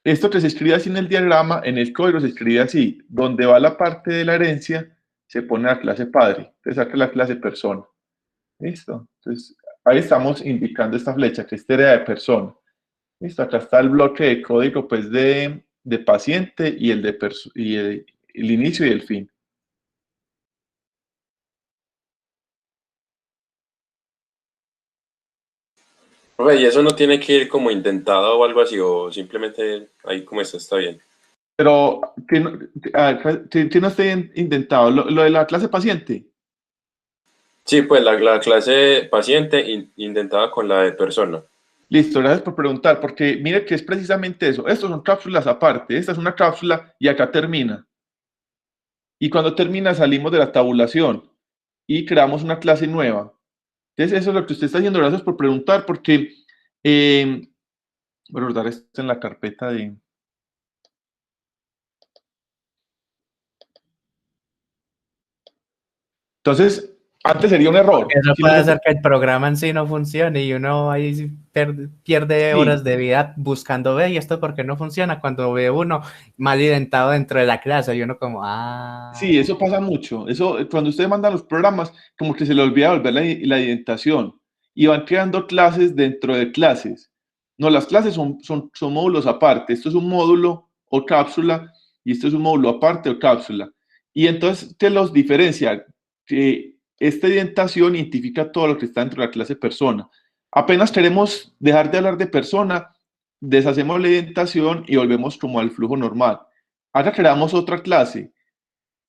Esto que se escribe así en el diagrama, en el código se escribe así. Donde va la parte de la herencia, se pone la clase padre. Entonces saca la clase persona. ¿Listo? Entonces, ahí estamos indicando esta flecha, que es hereda de persona. ¿Listo? Acá está el bloque de código pues, de paciente y el inicio y el fin. Profe, ¿y eso no tiene que ir como intentado o algo así, o simplemente ahí como está bien? Pero, ¿qué no está intentado? ¿Lo de la clase paciente? Sí, pues la clase paciente intentada con la de persona. Listo, gracias por preguntar, porque mire que es precisamente eso. Estos son cápsulas aparte. Esta es una cápsula y acá termina. Y cuando termina salimos de la tabulación y creamos una clase nueva. Entonces, eso es lo que usted está haciendo. Gracias por preguntar, porque voy a guardar esto en la carpeta de... Entonces, antes sería un error. Eso Si puede nosotros, hacer que el programa en sí no funcione y uno ahí sí pierde sí, horas de vida buscando, ve, y esto por qué no funciona cuando ve uno mal identado dentro de la clase y uno como, sí, eso pasa mucho. Eso, cuando ustedes mandan los programas, como que se le olvida volver la indentación y van creando clases dentro de clases. No, las clases son módulos aparte. Esto es un módulo o cápsula y esto es un módulo aparte o cápsula. Y entonces, ¿qué los diferencia? Que esta indentación identifica todo lo que está dentro de la clase persona. Apenas queremos dejar de hablar de persona, deshacemos la indentación y volvemos como al flujo normal. Acá creamos otra clase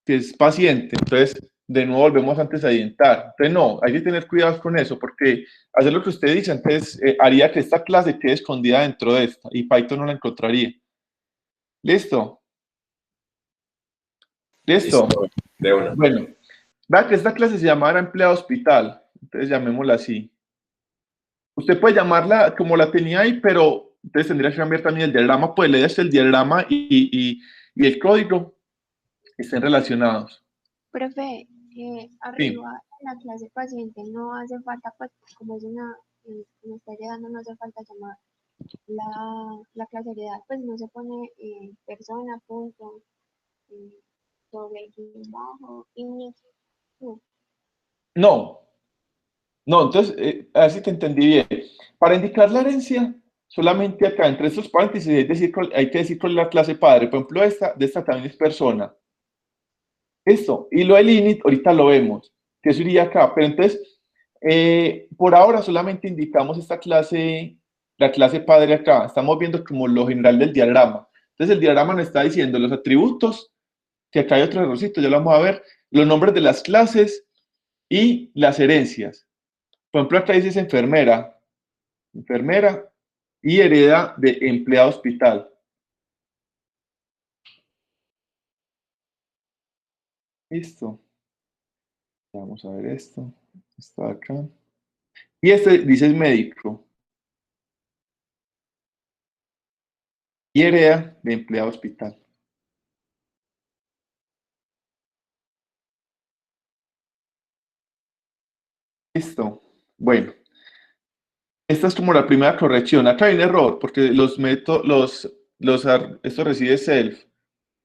que es paciente, entonces de nuevo volvemos antes a identar. Entonces no, hay que tener cuidado con eso porque hacer lo que usted dice antes haría que esta clase quede escondida dentro de esta y Python no la encontraría. ¿Listo? ¿Listo? Listo, de una. Bueno, vea que esta clase se llamara empleado hospital, entonces llamémosla así. Usted puede llamarla como la tenía ahí, pero entonces tendría que cambiar también el diagrama, pues le das el diagrama y el código estén relacionados. Profe, Sí. arriba la clase paciente no hace falta, pues como es me está llegando, no hace falta llamar la clase de edad, pues no se pone persona, punto, eh, doble guión bajo, inicio. No. No, no, entonces, a ver si te entendí bien. Para indicar la herencia, solamente acá, entre estos paréntesis, hay que decir cuál es la clase padre. Por ejemplo, de esta también es persona. Esto, y lo del init, ahorita lo vemos, que eso iría acá. Pero entonces, por ahora solamente indicamos esta clase, la clase padre acá. Estamos viendo como lo general del diagrama. Entonces, el diagrama nos está diciendo los atributos, que acá hay otro errorcito, ya lo vamos a ver, los nombres de las clases y las herencias. Por ejemplo, acá dice enfermera, enfermera y hereda de empleado hospital. Listo. Vamos a ver esto. Está acá. Y este dice médico. Y hereda de empleado hospital. Listo. Bueno, esta es como la primera corrección. Acá hay un error porque los métodos, esto recibe self.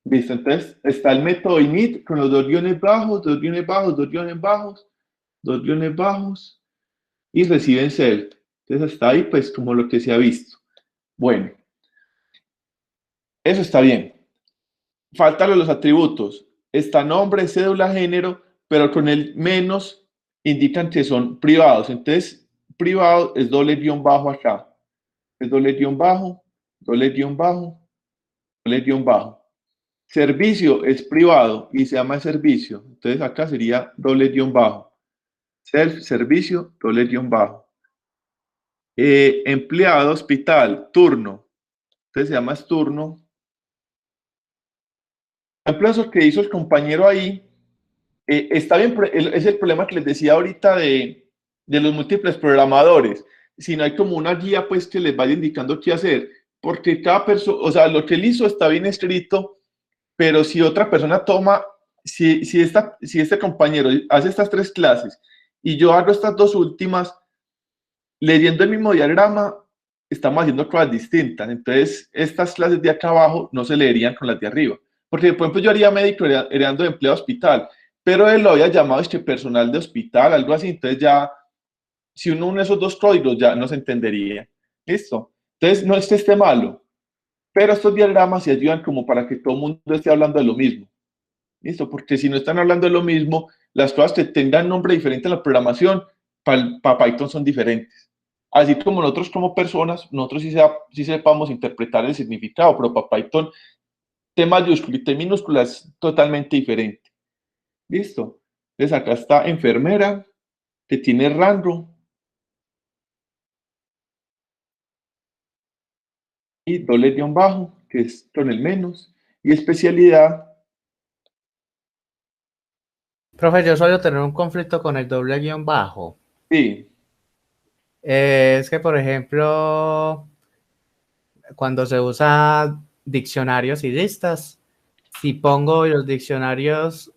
Listo, entonces está el método init con los dos guiones bajos, dos guiones bajos, dos guiones bajos, dos guiones bajos y reciben self. Entonces hasta ahí pues como lo que se ha visto. Bueno, eso está bien. Faltan los atributos. Está nombre, cédula, género, pero con el menos indican que son privados. Entonces, privado es doble guión bajo acá. Es doble guión bajo, doble guión bajo, doble guión bajo. Servicio es privado y se llama servicio. Entonces, acá sería doble guión bajo. Servicio, doble guión bajo. Empleado, hospital, turno. Entonces, se llama turno. Por ejemplo, eso que hizo el compañero ahí, está bien, es el problema que les decía ahorita de los múltiples programadores. Si no hay como una guía, pues que les vaya indicando qué hacer, porque cada persona, o sea, lo que él hizo está bien escrito, pero si otra persona toma, si este compañero hace estas tres clases y yo hago estas dos últimas, leyendo el mismo diagrama, estamos haciendo cosas distintas. Entonces, estas clases de acá abajo no se leerían con las de arriba. Porque, por ejemplo, yo haría médico heredando de empleo hospital, pero él lo había llamado personal de hospital, algo así. Entonces, ya, si uno une esos dos códigos, ya no se entendería. ¿Listo? Entonces, no es que esté malo, pero estos diagramas se ayudan como para que todo el mundo esté hablando de lo mismo. ¿Listo? Porque si no están hablando de lo mismo, las cosas que tengan nombre diferente en la programación, para Python son diferentes. Así como nosotros como personas, nosotros sí sepamos interpretar el significado, pero para Python T mayúscula y T minúscula es totalmente diferente. ¿Listo? Entonces acá está enfermera, que tiene rango, y doble guión bajo, que es con el menos, y especialidad. Profe, yo suelo tener un conflicto con el doble guión bajo. Sí. Es que, por ejemplo, cuando se usa diccionarios y listas, si pongo los diccionarios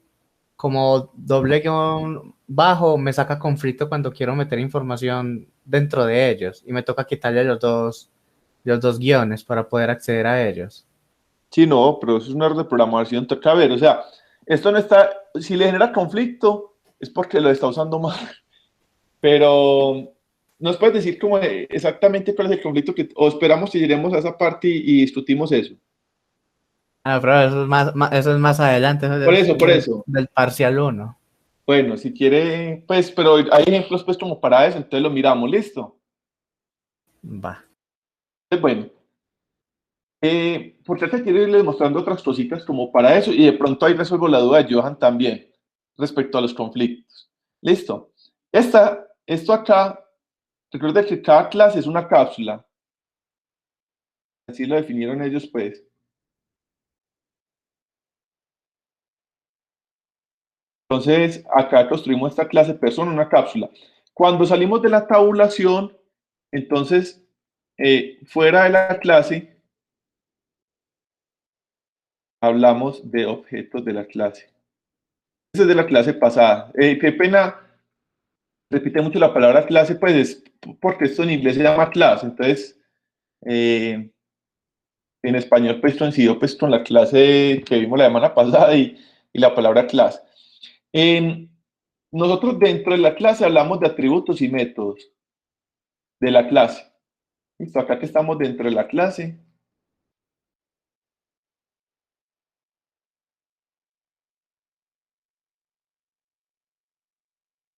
como doble guión bajo, me saca conflicto cuando quiero meter información dentro de ellos y me toca quitarle los dos guiones para poder acceder a ellos. Sí, no, pero eso es un error de programación, toca ver, o sea, esto no está, si le genera conflicto, es porque lo está usando mal, pero ¿nos puedes decir como exactamente cuál es el conflicto o esperamos que lleguemos a esa parte y discutimos eso? Ah, pero eso es más adelante, Por eso. Del parcial 1. Bueno, si quiere, pues, pero hay ejemplos pues como para eso, entonces lo miramos, ¿listo? Va. Entonces, bueno, por cierto, quiero irles mostrando otras cositas como para eso y de pronto ahí resuelvo la duda de Johan también respecto a los conflictos. Listo. Esto acá, recuerda que cada clase es una cápsula. Así lo definieron ellos, pues. Entonces, acá construimos esta clase persona, una cápsula. Cuando salimos de la tabulación, entonces, fuera de la clase, hablamos de objetos de la clase. Ese es de la clase pasada. Qué pena, repite mucho la palabra clase, pues es porque esto en inglés se llama clase, entonces en español pues coincidió pues con la clase que vimos la semana pasada y la palabra clase. Nosotros dentro de la clase hablamos de atributos y métodos de la clase. Listo, acá que estamos dentro de la clase.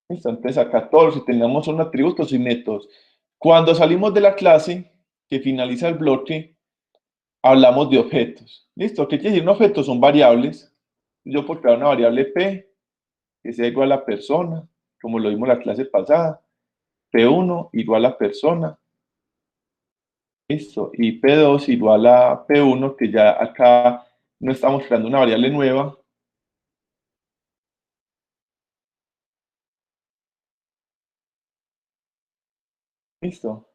Listo, entonces acá todos si tenemos son atributos y métodos. Cuando salimos de la clase, que finaliza el bloque, hablamos de objetos. ¿Listo? ¿Qué quiere decir un objeto? Son variables. Yo puedo crear una variable P que sea igual a persona, como lo vimos en la clase pasada. P1 igual a persona. Listo. Y P2 igual a P1, que ya acá no estamos creando una variable nueva. Listo.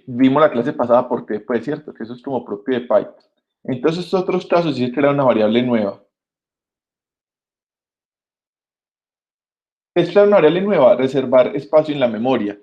Vimos la clase pasada por P, pues cierto, que eso es como propio de Python. Entonces, estos otros casos sí se crea una variable nueva. ¿Es crear una variable nueva? Reservar espacio en la memoria.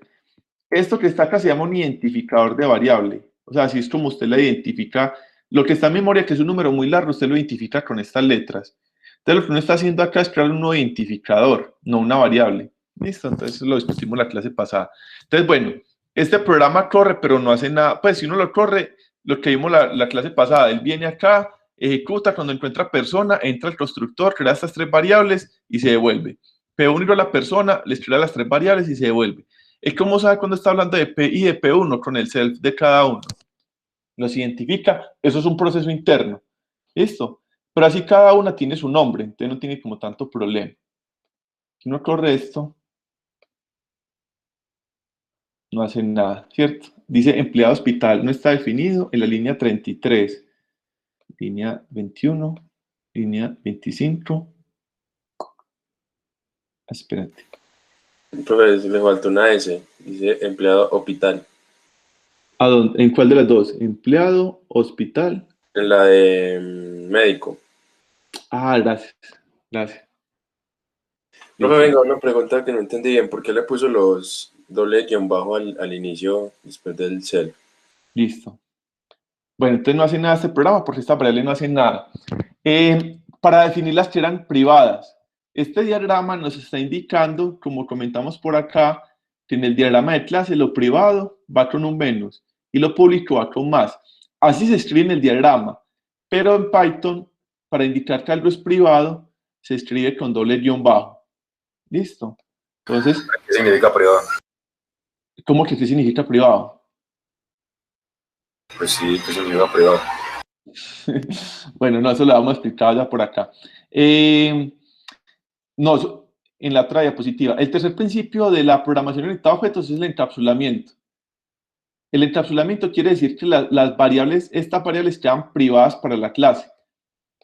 Esto que está acá se llama un identificador de variable. O sea, así es como usted la identifica. Lo que está en memoria, que es un número muy largo, usted lo identifica con estas letras. Entonces, lo que uno está haciendo acá es crear un nuevo identificador, no una variable. ¿Listo? Entonces, lo discutimos la clase pasada. Entonces, bueno, este programa corre, pero no hace nada. Pues, si uno lo corre, lo que vimos la clase pasada, él viene acá, ejecuta, cuando encuentra persona, entra al constructor, crea estas tres variables y se devuelve. P1 igual a la persona, les crea las tres variables y se devuelve. Es como sabe cuando está hablando de P y de P1 con el self de cada uno. Los identifica, eso es un proceso interno. ¿Listo? Pero así cada una tiene su nombre, entonces no tiene como tanto problema. Si uno corre esto, no hace nada, ¿cierto? Dice empleado hospital, no está definido en la línea 33, línea 21, línea 25. Espérate. Profe, le falta una S. Dice empleado hospital. ¿A dónde? ¿En cuál de las dos? Empleado, hospital. En la de médico. Ah, gracias. Gracias. Profe, venga, una pregunta que no entendí bien. ¿Por qué le puso los doble guión bajo al inicio después del cel? Listo. Bueno, entonces no hace nada este programa porque esta variable no hace nada. Para definir las que eran privadas, este diagrama nos está indicando, como comentamos por acá, que en el diagrama de clase lo privado va con un menos y lo público va con más. Así se escribe en el diagrama, pero en Python, para indicar que algo es privado, se escribe con doble guión bajo. ¿Listo? Entonces, ¿Qué significa privado? ¿cómo que qué significa privado? Pues sí, ¿qué significa privado? Bueno, no, eso lo vamos a explicar ya por acá. No, en la otra diapositiva. El tercer principio de la programación orientada a objetos es el encapsulamiento. El encapsulamiento quiere decir que las variables, estas variables quedan privadas para la clase.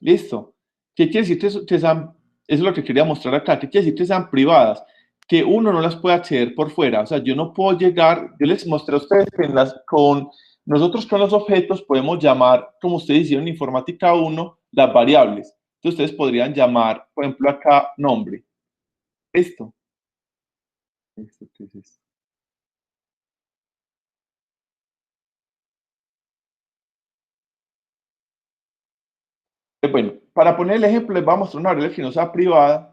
¿Listo? ¿Qué quiere decir que sean, eso es lo que quería mostrar acá, qué quiere decir que sean privadas? Que uno no las puede acceder por fuera. O sea, yo no puedo llegar, yo les mostré a ustedes que nosotros con los objetos podemos llamar, como ustedes hicieron en Informática 1, las variables. Entonces ustedes podrían llamar, por ejemplo, acá nombre. Esto. ¿Esto qué es esto? Bueno, para poner el ejemplo, les voy a mostrar una variable que no sea privada.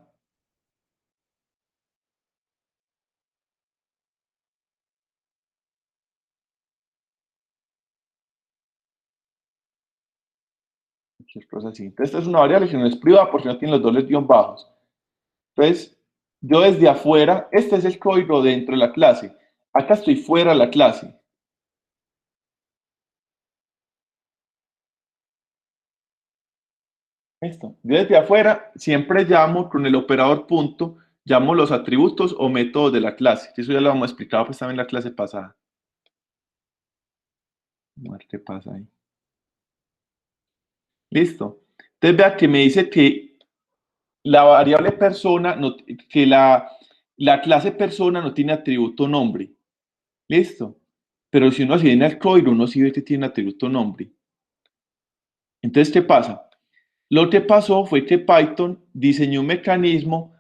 Entonces, esta es una variable que no es privada porque no tiene los dobles guión bajos. Entonces, yo desde afuera, este es el código dentro de la clase. Acá estoy fuera de la clase. Esto. Yo desde afuera siempre llamo con el operador punto, llamo los atributos o métodos de la clase. Eso ya lo hemos explicado pues también en la clase pasada. A ver qué pasa ahí. Listo. Entonces vea que me dice que la variable persona, que la clase persona no tiene atributo nombre. Listo. Pero si uno se viene al código, uno sí ve que tiene atributo nombre. Entonces, ¿qué pasa? Lo que pasó fue que Python diseñó un mecanismo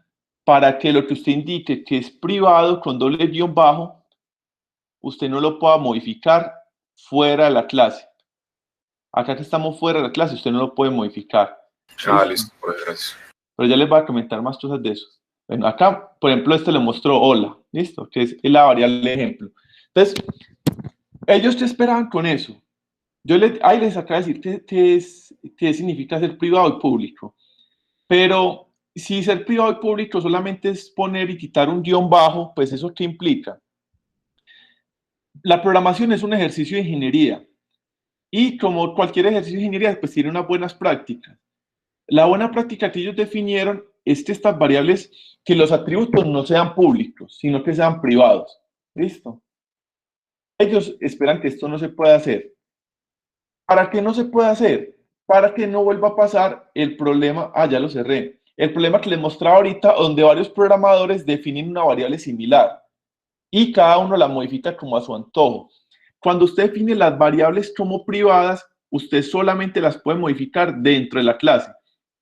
para que lo que usted indique que es privado con doble guión bajo, usted no lo pueda modificar fuera de la clase. Acá que estamos fuera de la clase, usted no lo puede modificar. Listo, pues, gracias. Pero ya les voy a comentar más cosas de eso. Bueno, acá, por ejemplo, le mostró hola, ¿listo? Que es la variable ejemplo. Entonces, ellos te esperaban con eso. Ahí les acabo de decir qué significa ser privado y público. Pero si ser privado y público solamente es poner y quitar un guión bajo, pues ¿eso qué implica? La programación es un ejercicio de ingeniería. Y como cualquier ejercicio de ingeniería, pues tiene unas buenas prácticas. La buena práctica que ellos definieron es que estas variables, que los atributos no sean públicos, sino que sean privados. ¿Listo? Ellos esperan que esto no se pueda hacer. ¿Para qué no se puede hacer? Para que no vuelva a pasar el problema, ya lo cerré, el problema que les mostraba ahorita, donde varios programadores definen una variable similar y cada uno la modifica como a su antojo. Cuando usted define las variables como privadas, usted solamente las puede modificar dentro de la clase.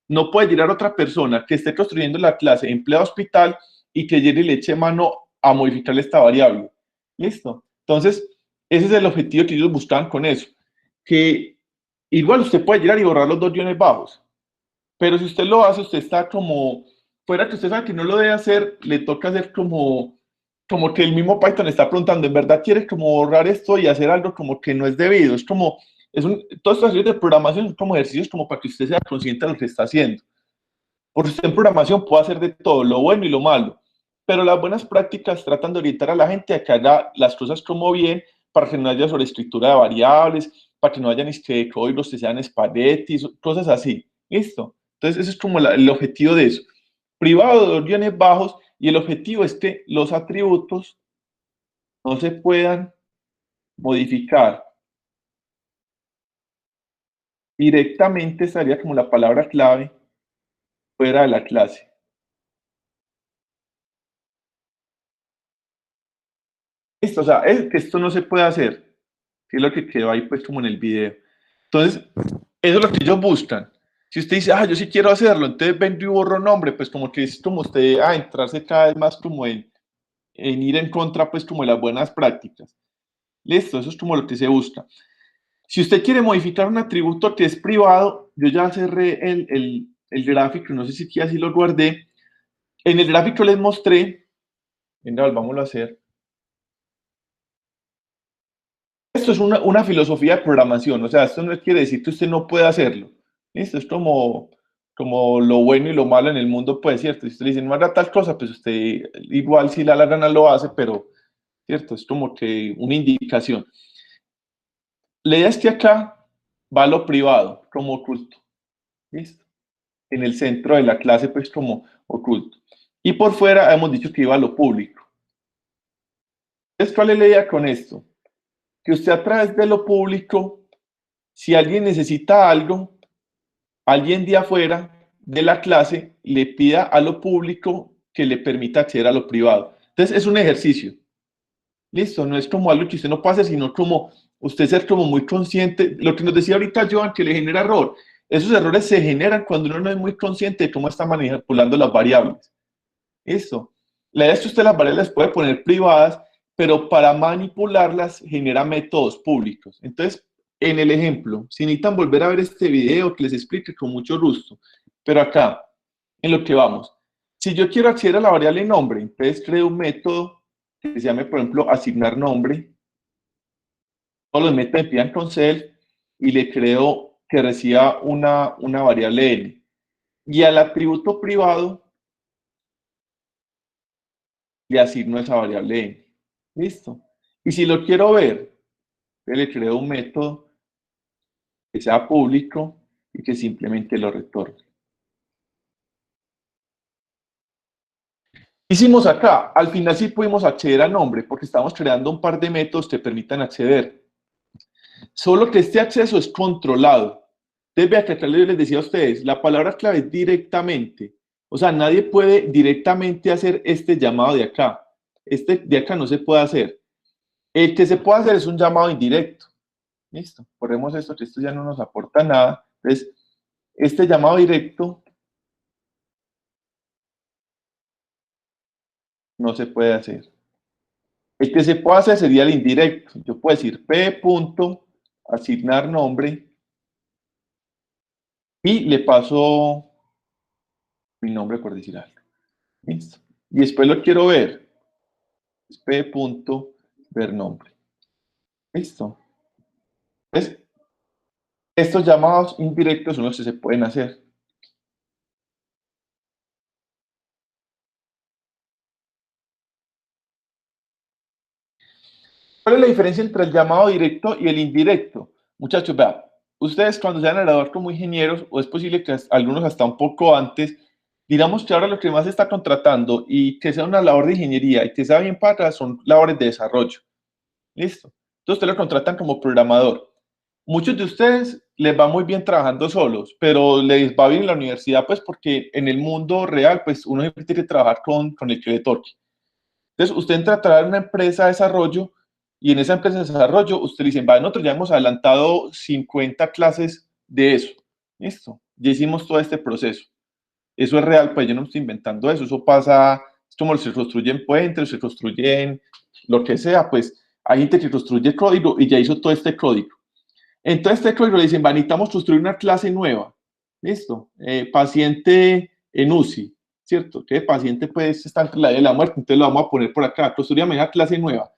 No puede llegar a otra persona que esté construyendo la clase empleo hospital y que llegue y le eche mano a modificar esta variable. ¿Listo? Entonces, ese es el objetivo que ellos buscaban con eso. Que igual usted puede llegar y borrar los dos guiones bajos, pero si usted lo hace, usted está como, fuera que usted sabe que no lo debe hacer, le toca hacer como que el mismo Python está preguntando, ¿en verdad quiere como borrar esto y hacer algo como que no es debido? Es como, todos estos ejercicios de programación son como ejercicios como para que usted sea consciente de lo que está haciendo. Porque usted en programación puede hacer de todo, lo bueno y lo malo, pero las buenas prácticas tratan de orientar a la gente a que haga las cosas como bien, para que no haya sobreescritura de variables, para que no haya ni que códigos que sean espaguetis, cosas así. ¿Listo? Entonces, ese es como el objetivo de eso. Privado de dos guiones bajos, y el objetivo es que los atributos no se puedan modificar. Directamente estaría como la palabra clave fuera de la clase. Listo, o sea, es que esto no se puede hacer, que es lo que quedó ahí pues como en el video. Entonces, eso es lo que ellos buscan. Si usted dice, yo sí quiero hacerlo, entonces vengo y borro nombre, pues como que es como usted a entrarse cada vez más como en ir en contra pues como de las buenas prácticas. Listo, eso es como lo que se busca. Si usted quiere modificar un atributo que es privado, yo ya cerré el gráfico, no sé si aquí así lo guardé. En el gráfico les mostré, venga, volvámoslo a hacer. Esto es una filosofía de programación, o sea, esto no quiere decir que usted no pueda hacerlo. Esto es como lo bueno y lo malo en el mundo, pues, ¿cierto? Si usted le dice, no haga tal cosa, pues usted igual si le da la gana lo hace, pero, ¿cierto? Es como que una indicación. La idea es que acá va lo privado, como oculto. ¿Listo? En el centro de la clase, pues, como oculto. Y por fuera hemos dicho que iba a lo público. Entonces, ¿cuál es la idea con esto? Que usted a través de lo público, si alguien necesita algo, alguien de afuera de la clase le pida a lo público que le permita acceder a lo privado. Entonces es un ejercicio. Listo, no es como algo que usted no pase, sino como usted ser como muy consciente. Lo que nos decía ahorita Joan, que le genera error. Esos errores se generan cuando uno no es muy consciente de cómo está manipulando las variables. Listo. La idea es que usted las variables las puede poner privadas, pero para manipularlas genera métodos públicos. Entonces, en el ejemplo, si necesitan volver a ver este video que les explique con mucho gusto, pero acá, en lo que vamos, si yo quiero acceder a la variable nombre, entonces creo un método que se llame, por ejemplo, asignar nombre, todos los métodos empiezan con self y le creo que reciba una variable n. Y al atributo privado le asigno esa variable n. ¿Listo? Y si lo quiero ver, le creo un método que sea público y que simplemente lo retorne. Hicimos acá, al final sí pudimos acceder al nombre porque estamos creando un par de métodos que permitan acceder. Solo que este acceso es controlado. Entonces, vea que acá les decía a ustedes, la palabra clave es directamente. O sea, nadie puede directamente hacer este llamado de acá. Este de acá no se puede hacer. El que se puede hacer es un llamado indirecto. Listo, ponemos esto, que esto ya no nos aporta nada. Entonces, este llamado directo no se puede hacer. El que se puede hacer sería el indirecto. Yo puedo decir p punto asignar nombre y le paso mi nombre por decir algo. Listo. Y después lo quiero ver. P punto ver nombre. Listo. Entonces, estos llamados indirectos son los que se pueden hacer. ¿Cuál es la diferencia entre el llamado directo y el indirecto? Muchachos, vean, ustedes cuando sean graduar como ingenieros, o es posible que algunos hasta un poco antes, digamos que ahora lo que más se está contratando y que sea una labor de ingeniería y que sea bien paga son labores de desarrollo. Listo. Entonces ustedes lo contratan como programador. Muchos de ustedes les va muy bien trabajando solos, pero les va bien en la universidad, pues porque en el mundo real, pues uno siempre tiene que trabajar con el que le toque. Entonces, usted entra a trabajar en una empresa de desarrollo y en esa empresa de desarrollo usted le dice, va, nosotros ya hemos adelantado 50 clases de eso. Listo, ya hicimos todo este proceso. Eso es real, pues yo no estoy inventando eso. Eso pasa, es como se construyen puentes, se construyen lo que sea, pues hay gente que construye código y ya hizo todo este código. Entonces, este código le dicen, va, necesitamos construir una clase nueva. Listo, paciente en UCI. ¿Cierto? Que el paciente pues está entre la vida y la muerte, entonces lo vamos a poner por acá, construir una clase nueva.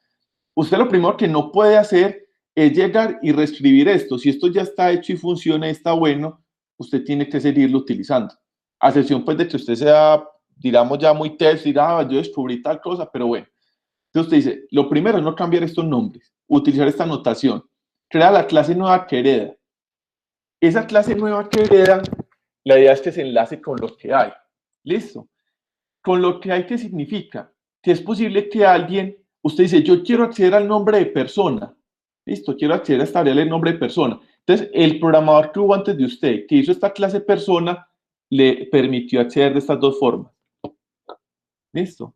Usted lo primero que no puede hacer es llegar y reescribir esto. Si esto ya está hecho y funciona y está bueno, usted tiene que seguirlo utilizando. A excepción pues de que usted sea, digamos ya muy test, dirá, yo descubrí tal cosa, pero bueno. Entonces usted dice, lo primero es no cambiar estos nombres, utilizar esta notación, crea la clase nueva que hereda. Esa clase nueva que hereda, la idea es que se enlace con lo que hay. Listo. Con lo que hay, ¿qué significa? Que es posible que alguien, usted dice, yo quiero acceder al nombre de persona. Listo, quiero acceder a esta variable el nombre de persona. Entonces, el programador que hubo antes de usted, que hizo esta clase persona, le permitió acceder de estas dos formas. Listo.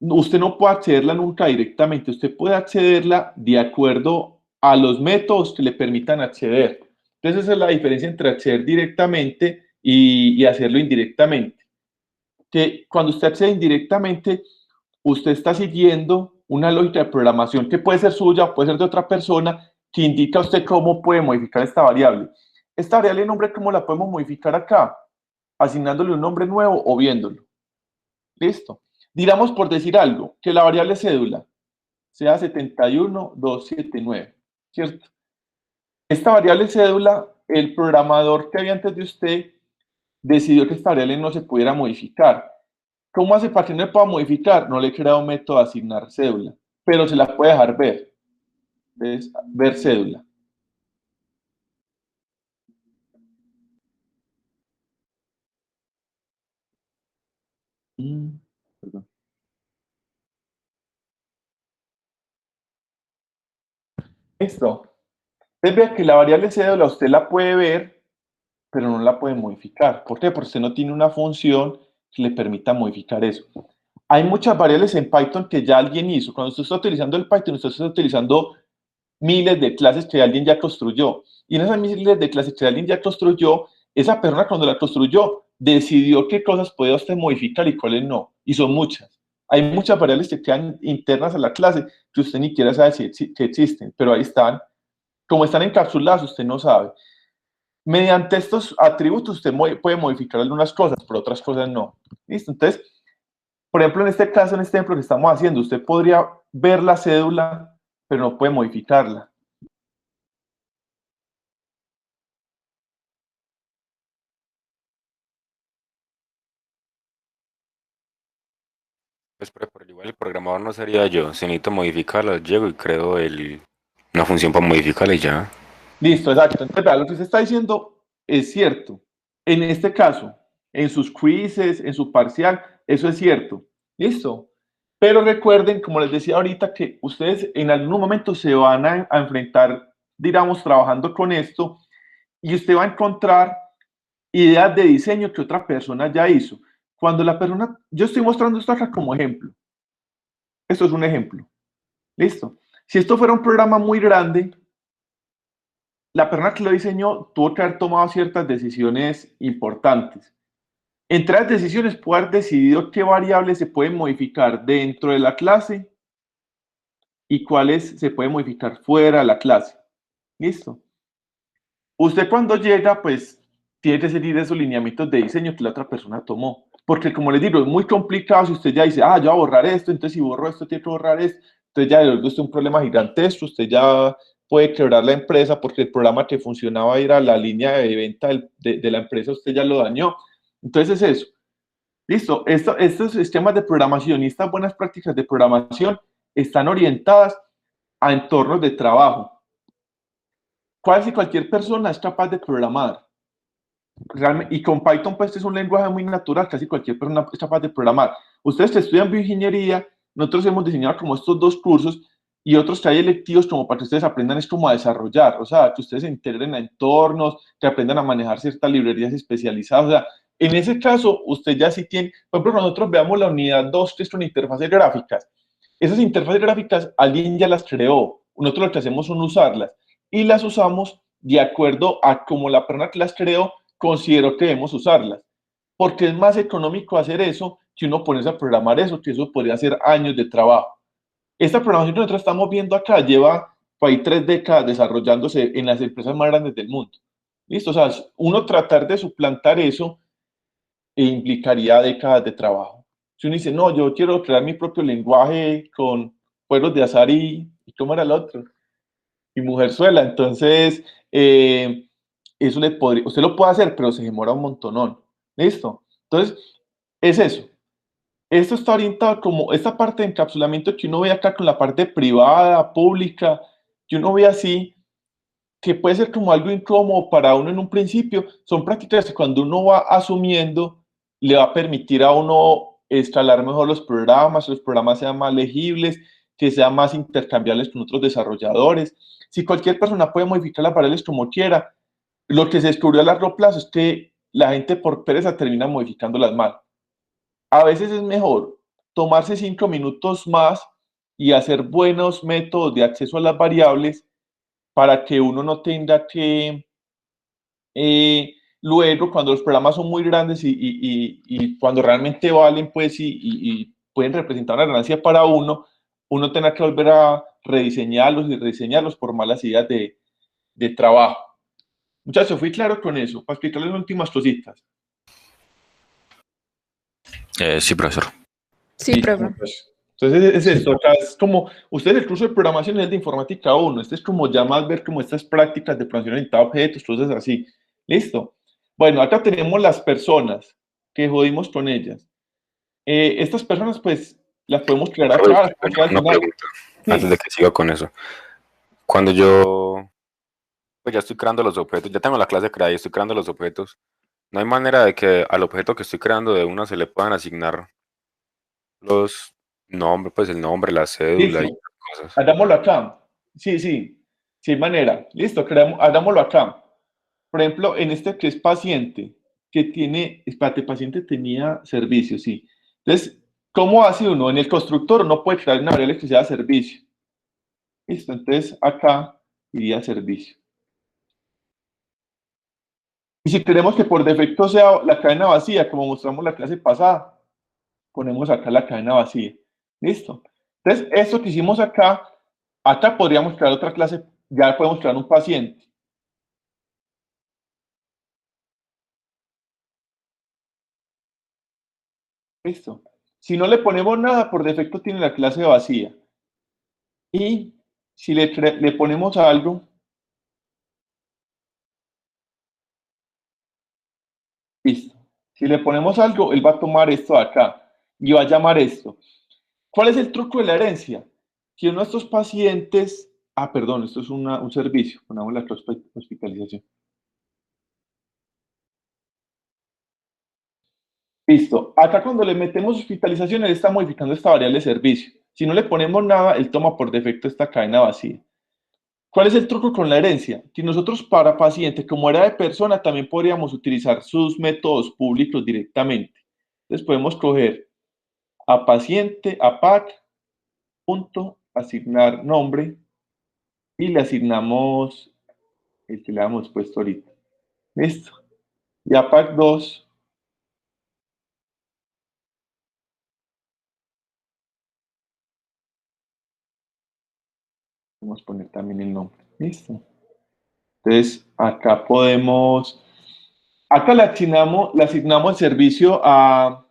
Usted no puede accederla nunca directamente, usted puede accederla de acuerdo a los métodos que le permitan acceder. Entonces, esa es la diferencia entre acceder directamente y hacerlo indirectamente. Que cuando usted accede indirectamente, usted está siguiendo una lógica de programación que puede ser suya o puede ser de otra persona, que indica a usted cómo puede modificar esta variable. Esta variable de nombre, ¿cómo la podemos modificar acá? Asignándole un nombre nuevo o viéndolo. Listo. Digamos, por decir algo, que la variable cédula sea 71279, ¿cierto? Esta variable cédula, el programador que había antes de usted decidió que esta variable no se pudiera modificar. ¿Cómo hace para que no le pueda modificar? No le he creado un método de asignar cédula, pero se la puede dejar ver. ¿Ves? Ver cédula. Perdón. Listo. Entonces vea que la variable cédula usted la puede ver, pero no la puede modificar. ¿Por qué? Porque usted no tiene una función que le permita modificar eso. Hay muchas variables en Python que ya alguien hizo. Cuando usted está utilizando el Python, usted está utilizando miles de clases que alguien ya construyó. Y en esas miles de clases que alguien ya construyó, esa persona cuando la construyó decidió qué cosas podía usted modificar y cuáles no. Y son muchas. Hay muchas variables que quedan internas a la clase que usted ni siquiera sabe que existen, pero ahí están. Como están encapsuladas, usted no sabe. Mediante estos atributos usted puede modificar algunas cosas, pero otras cosas no. ¿Listo? Entonces, por ejemplo, en este caso, en este ejemplo que estamos haciendo, usted podría ver la cédula, pero no puede modificarla. Pues por igual el programador no sería yo. Si necesito modificarla, llego y creo una función para modificarla y ya. Listo, exacto. Entonces, lo que usted está diciendo es cierto. En este caso, en sus quizzes, en su parcial, eso es cierto. Listo. Pero recuerden, como les decía ahorita, que ustedes en algún momento se van a enfrentar, digamos, trabajando con esto, y usted va a encontrar ideas de diseño que otra persona ya hizo. Cuando la persona, yo estoy mostrando esto acá como ejemplo. Esto es un ejemplo. Listo. Si esto fuera un programa muy grande, la persona que lo diseñó tuvo que haber tomado ciertas decisiones importantes. Entre las decisiones puede haber decidido qué variables se pueden modificar dentro de la clase y cuáles se pueden modificar fuera de la clase. ¿Listo? Usted cuando llega, pues, tiene que seguir esos lineamientos de diseño que la otra persona tomó. Porque, como les digo, es muy complicado si usted ya dice, yo voy a borrar esto, entonces si borro esto, tiene que borrar esto. Entonces ya luego es un problema gigantesco, usted ya puede quebrar la empresa porque el programa que funcionaba era la línea de venta de la empresa, usted ya lo dañó. Entonces es eso. Listo, estos sistemas de programación y estas buenas prácticas de programación están orientadas a entornos de trabajo. Casi cualquier persona es capaz de programar. Realmente, y con Python, pues, es un lenguaje muy natural, casi cualquier persona es capaz de programar. Ustedes que estudian bioingeniería, nosotros hemos diseñado como estos dos cursos y otros que hay electivos como para que ustedes aprendan es como a desarrollar, o sea, que ustedes se integren a entornos, que aprendan a manejar ciertas librerías especializadas, o sea, en ese caso, usted ya sí tiene, por ejemplo, nosotros veamos la unidad 2, que son interfaces gráficas. Esas interfaces gráficas, alguien ya las creó, nosotros lo que hacemos son usarlas y las usamos de acuerdo a cómo la persona que las creó considero que debemos usarlas, porque es más económico hacer eso que uno ponerse a programar eso, que eso podría ser años de trabajo. Esta programación que nosotros estamos viendo acá lleva por ahí 3 décadas desarrollándose en las empresas más grandes del mundo. ¿Listo? O sea, uno tratar de suplantar eso implicaría décadas de trabajo. Si uno dice, no, yo quiero crear mi propio lenguaje con juegos de azar y ¿cómo era el otro? Y Mujerzuela, entonces eso le podría, usted lo puede hacer, pero se demora un montonón. ¿Listo? Entonces, es eso. Esto está orientado como esta parte de encapsulamiento que uno ve acá con la parte privada, pública, que uno ve así, que puede ser como algo incómodo para uno en un principio, son prácticas que cuando uno va asumiendo, le va a permitir a uno escalar mejor los programas sean más legibles, que sean más intercambiables con otros desarrolladores. Si cualquier persona puede modificar las variables como quiera, lo que se descubrió a largo plazo es que la gente por pereza termina modificándolas mal. A veces es mejor tomarse 5 minutos más y hacer buenos métodos de acceso a las variables para que uno no tenga que, luego, cuando los programas son muy grandes y cuando realmente valen, pues, y pueden representar una ganancia para uno tenga que volver a rediseñarlos y rediseñarlos por malas ideas de trabajo. Muchachos, fui claro con eso, para explicarles las últimas cositas. Sí, profesor. Sí, profe. Entonces es esto, acá es como, ustedes el curso de programación es el de informática 1, este es como ya más ver como estas prácticas de programación orientada a objetos, cosas así. ¿Listo? Bueno, acá tenemos las personas que jodimos con ellas. Estas personas, pues, las podemos crear acá. Una pregunta, antes de que siga con eso. Cuando yo pues ya estoy creando los objetos, ya tengo la clase creada y estoy creando los objetos, no hay manera de que al objeto que estoy creando de una se le puedan asignar los nombres, pues el nombre, la cédula y cosas. Hagámoslo acá. Sí, sí. Sí hay manera. Listo, hagámoslo acá. Por ejemplo, en este que es paciente, que tiene, espérate, paciente tenía servicio, sí. Entonces, ¿cómo hace uno? En el constructor no puede crear una variable que sea servicio. Listo, entonces acá iría servicio. Y si queremos que por defecto sea la cadena vacía, como mostramos la clase pasada, ponemos acá la cadena vacía. ¿Listo? Entonces, esto que hicimos acá podríamos crear otra clase, ya podemos crear un paciente. ¿Listo? Si no le ponemos nada, por defecto tiene la clase vacía. Y si le ponemos algo, listo. Si le ponemos algo, él va a tomar esto de acá y va a llamar esto. ¿Cuál es el truco de la herencia? Que uno de estos pacientes, perdón, esto es un servicio, ponemos la hospitalización. Listo. Acá cuando le metemos hospitalización, él está modificando esta variable de servicio. Si no le ponemos nada, él toma por defecto esta cadena vacía. ¿Cuál es el truco con la herencia? Que nosotros para paciente, como era de persona, también podríamos utilizar sus métodos públicos directamente. Entonces podemos coger a paciente, a pac, punto, asignar nombre, y le asignamos el que le hemos puesto ahorita. ¿Listo? Y a pac 2 Vamos a poner también el nombre. Listo. Entonces, acá podemos, acá le asignamos el servicio a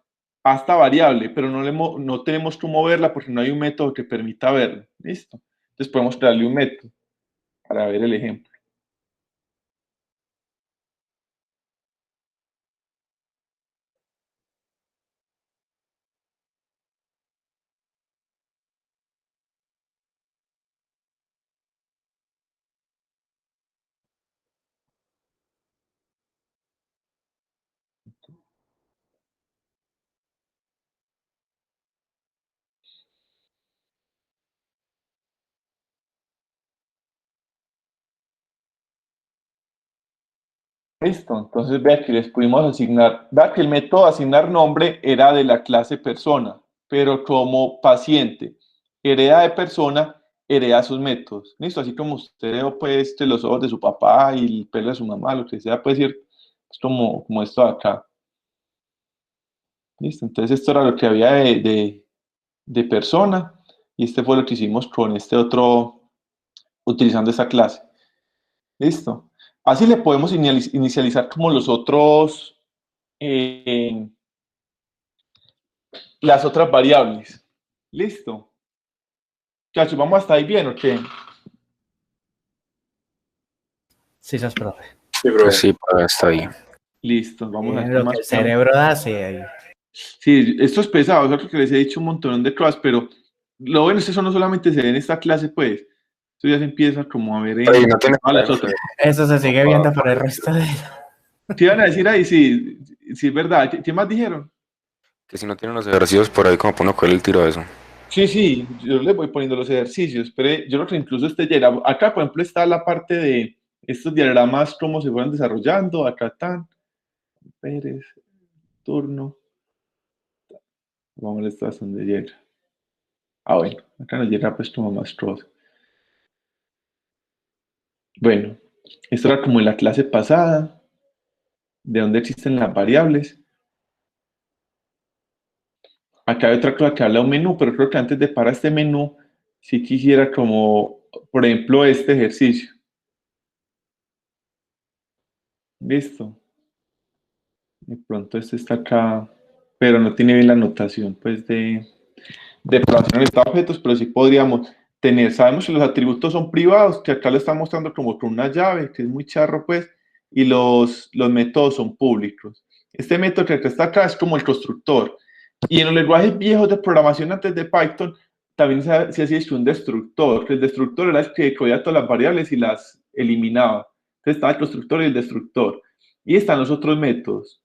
esta variable, pero no tenemos cómo verla porque no hay un método que permita verla. Listo. Entonces podemos crearle un método para ver el ejemplo. Listo, entonces vea que les pudimos asignar, vea que el método de asignar nombre era de la clase persona, pero como paciente hereda de persona, hereda sus métodos. Listo, así como usted heredó pues los ojos de su papá y el pelo de su mamá, lo que sea, puede decir, es como esto de acá. Listo, entonces esto era lo que había de persona y este fue lo que hicimos con este otro, utilizando esta clase. Listo. Así le podemos inicializar como los otros, las otras variables. Listo. Muchachos, ¿vamos hasta ahí bien o qué? Sí, sos profe. Sí, bro. Pues sí, está bien. Listo, vamos a Lo hacer que más el cerebro hace ahí. Sí, esto es pesado, es lo que les he dicho un montón de cosas, pero lo bueno es que eso no solamente se ve en esta clase, pues. Esto ya se empieza como a ver Ey, no tiene todas las otras. Eso se sigue viendo por el resto de... ¿Qué iban a decir ahí? Sí, sí, es verdad. ¿Qué más dijeron? Que si no tienen los ejercicios por ahí, como para uno coger el tiro de eso. Sí, sí, yo les voy poniendo los ejercicios, pero yo creo que incluso acá, por ejemplo, está la parte de estos diagramas, cómo se fueron desarrollando, acá están, Pérez, turno, vamos a ver esta donde llega. Ah, bueno, acá nos llega pues como más cosas. Bueno, esto era como en la clase pasada, de dónde existen las variables. Acá hay otra cosa que habla de un menú, pero creo que antes de parar este menú, sí quisiera como, por ejemplo, este ejercicio. Listo. De pronto este está acá, pero no tiene bien la notación, pues, de programación en estado de objetos, pero sí podríamos tener, sabemos que los atributos son privados, que acá lo está mostrando como con una llave, que es muy charro, pues, y los métodos son públicos. Este método que acá es como el constructor. Y en los lenguajes viejos de programación antes de Python, también se hacía un destructor, que el destructor era el que cogía todas las variables y las eliminaba. Entonces estaba el constructor y el destructor. Y están los otros métodos.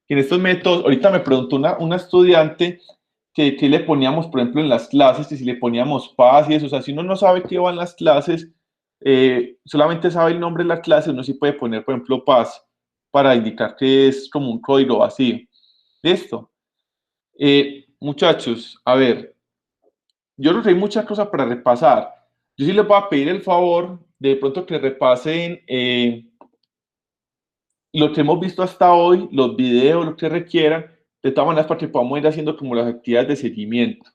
Y en estos métodos, ahorita me preguntó una estudiante que le poníamos, por ejemplo, en las clases, que si le poníamos paz y eso, o sea, si uno no sabe qué van las clases, solamente sabe el nombre de la clase, uno sí puede poner, por ejemplo, paz para indicar que es como un código vacío. ¿Listo? Muchachos, a ver, yo creo que hay muchas cosas para repasar. Yo sí les voy a pedir el favor de pronto que repasen lo que hemos visto hasta hoy, los videos, lo que requieran, de todas maneras para que podamos ir haciendo como las actividades de seguimiento.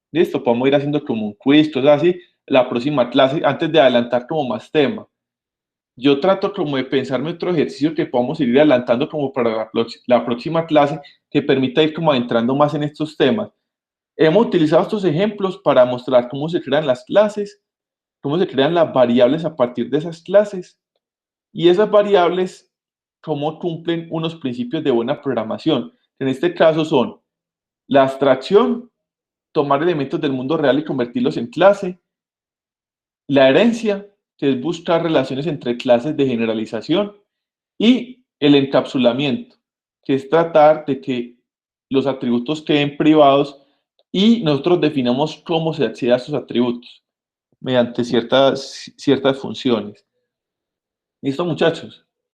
Listo, podemos ir haciendo como un quiz, cosas así, la próxima clase, antes de adelantar como más tema. Yo trato como de pensarme otro ejercicio que podamos ir adelantando como para la próxima clase, que permita ir como adentrando más en estos temas. Hemos utilizado estos ejemplos para mostrar cómo se crean las clases, cómo se crean las variables a partir de esas clases y esas variables cómo cumplen unos principios de buena programación. En este caso son la abstracción, tomar elementos del mundo real y convertirlos en clase, la herencia, que es buscar relaciones entre clases de generalización, y el encapsulamiento, que es tratar de que los atributos queden privados y nosotros definamos cómo se accede a esos atributos mediante ciertas funciones. ¿Listo, muchachos?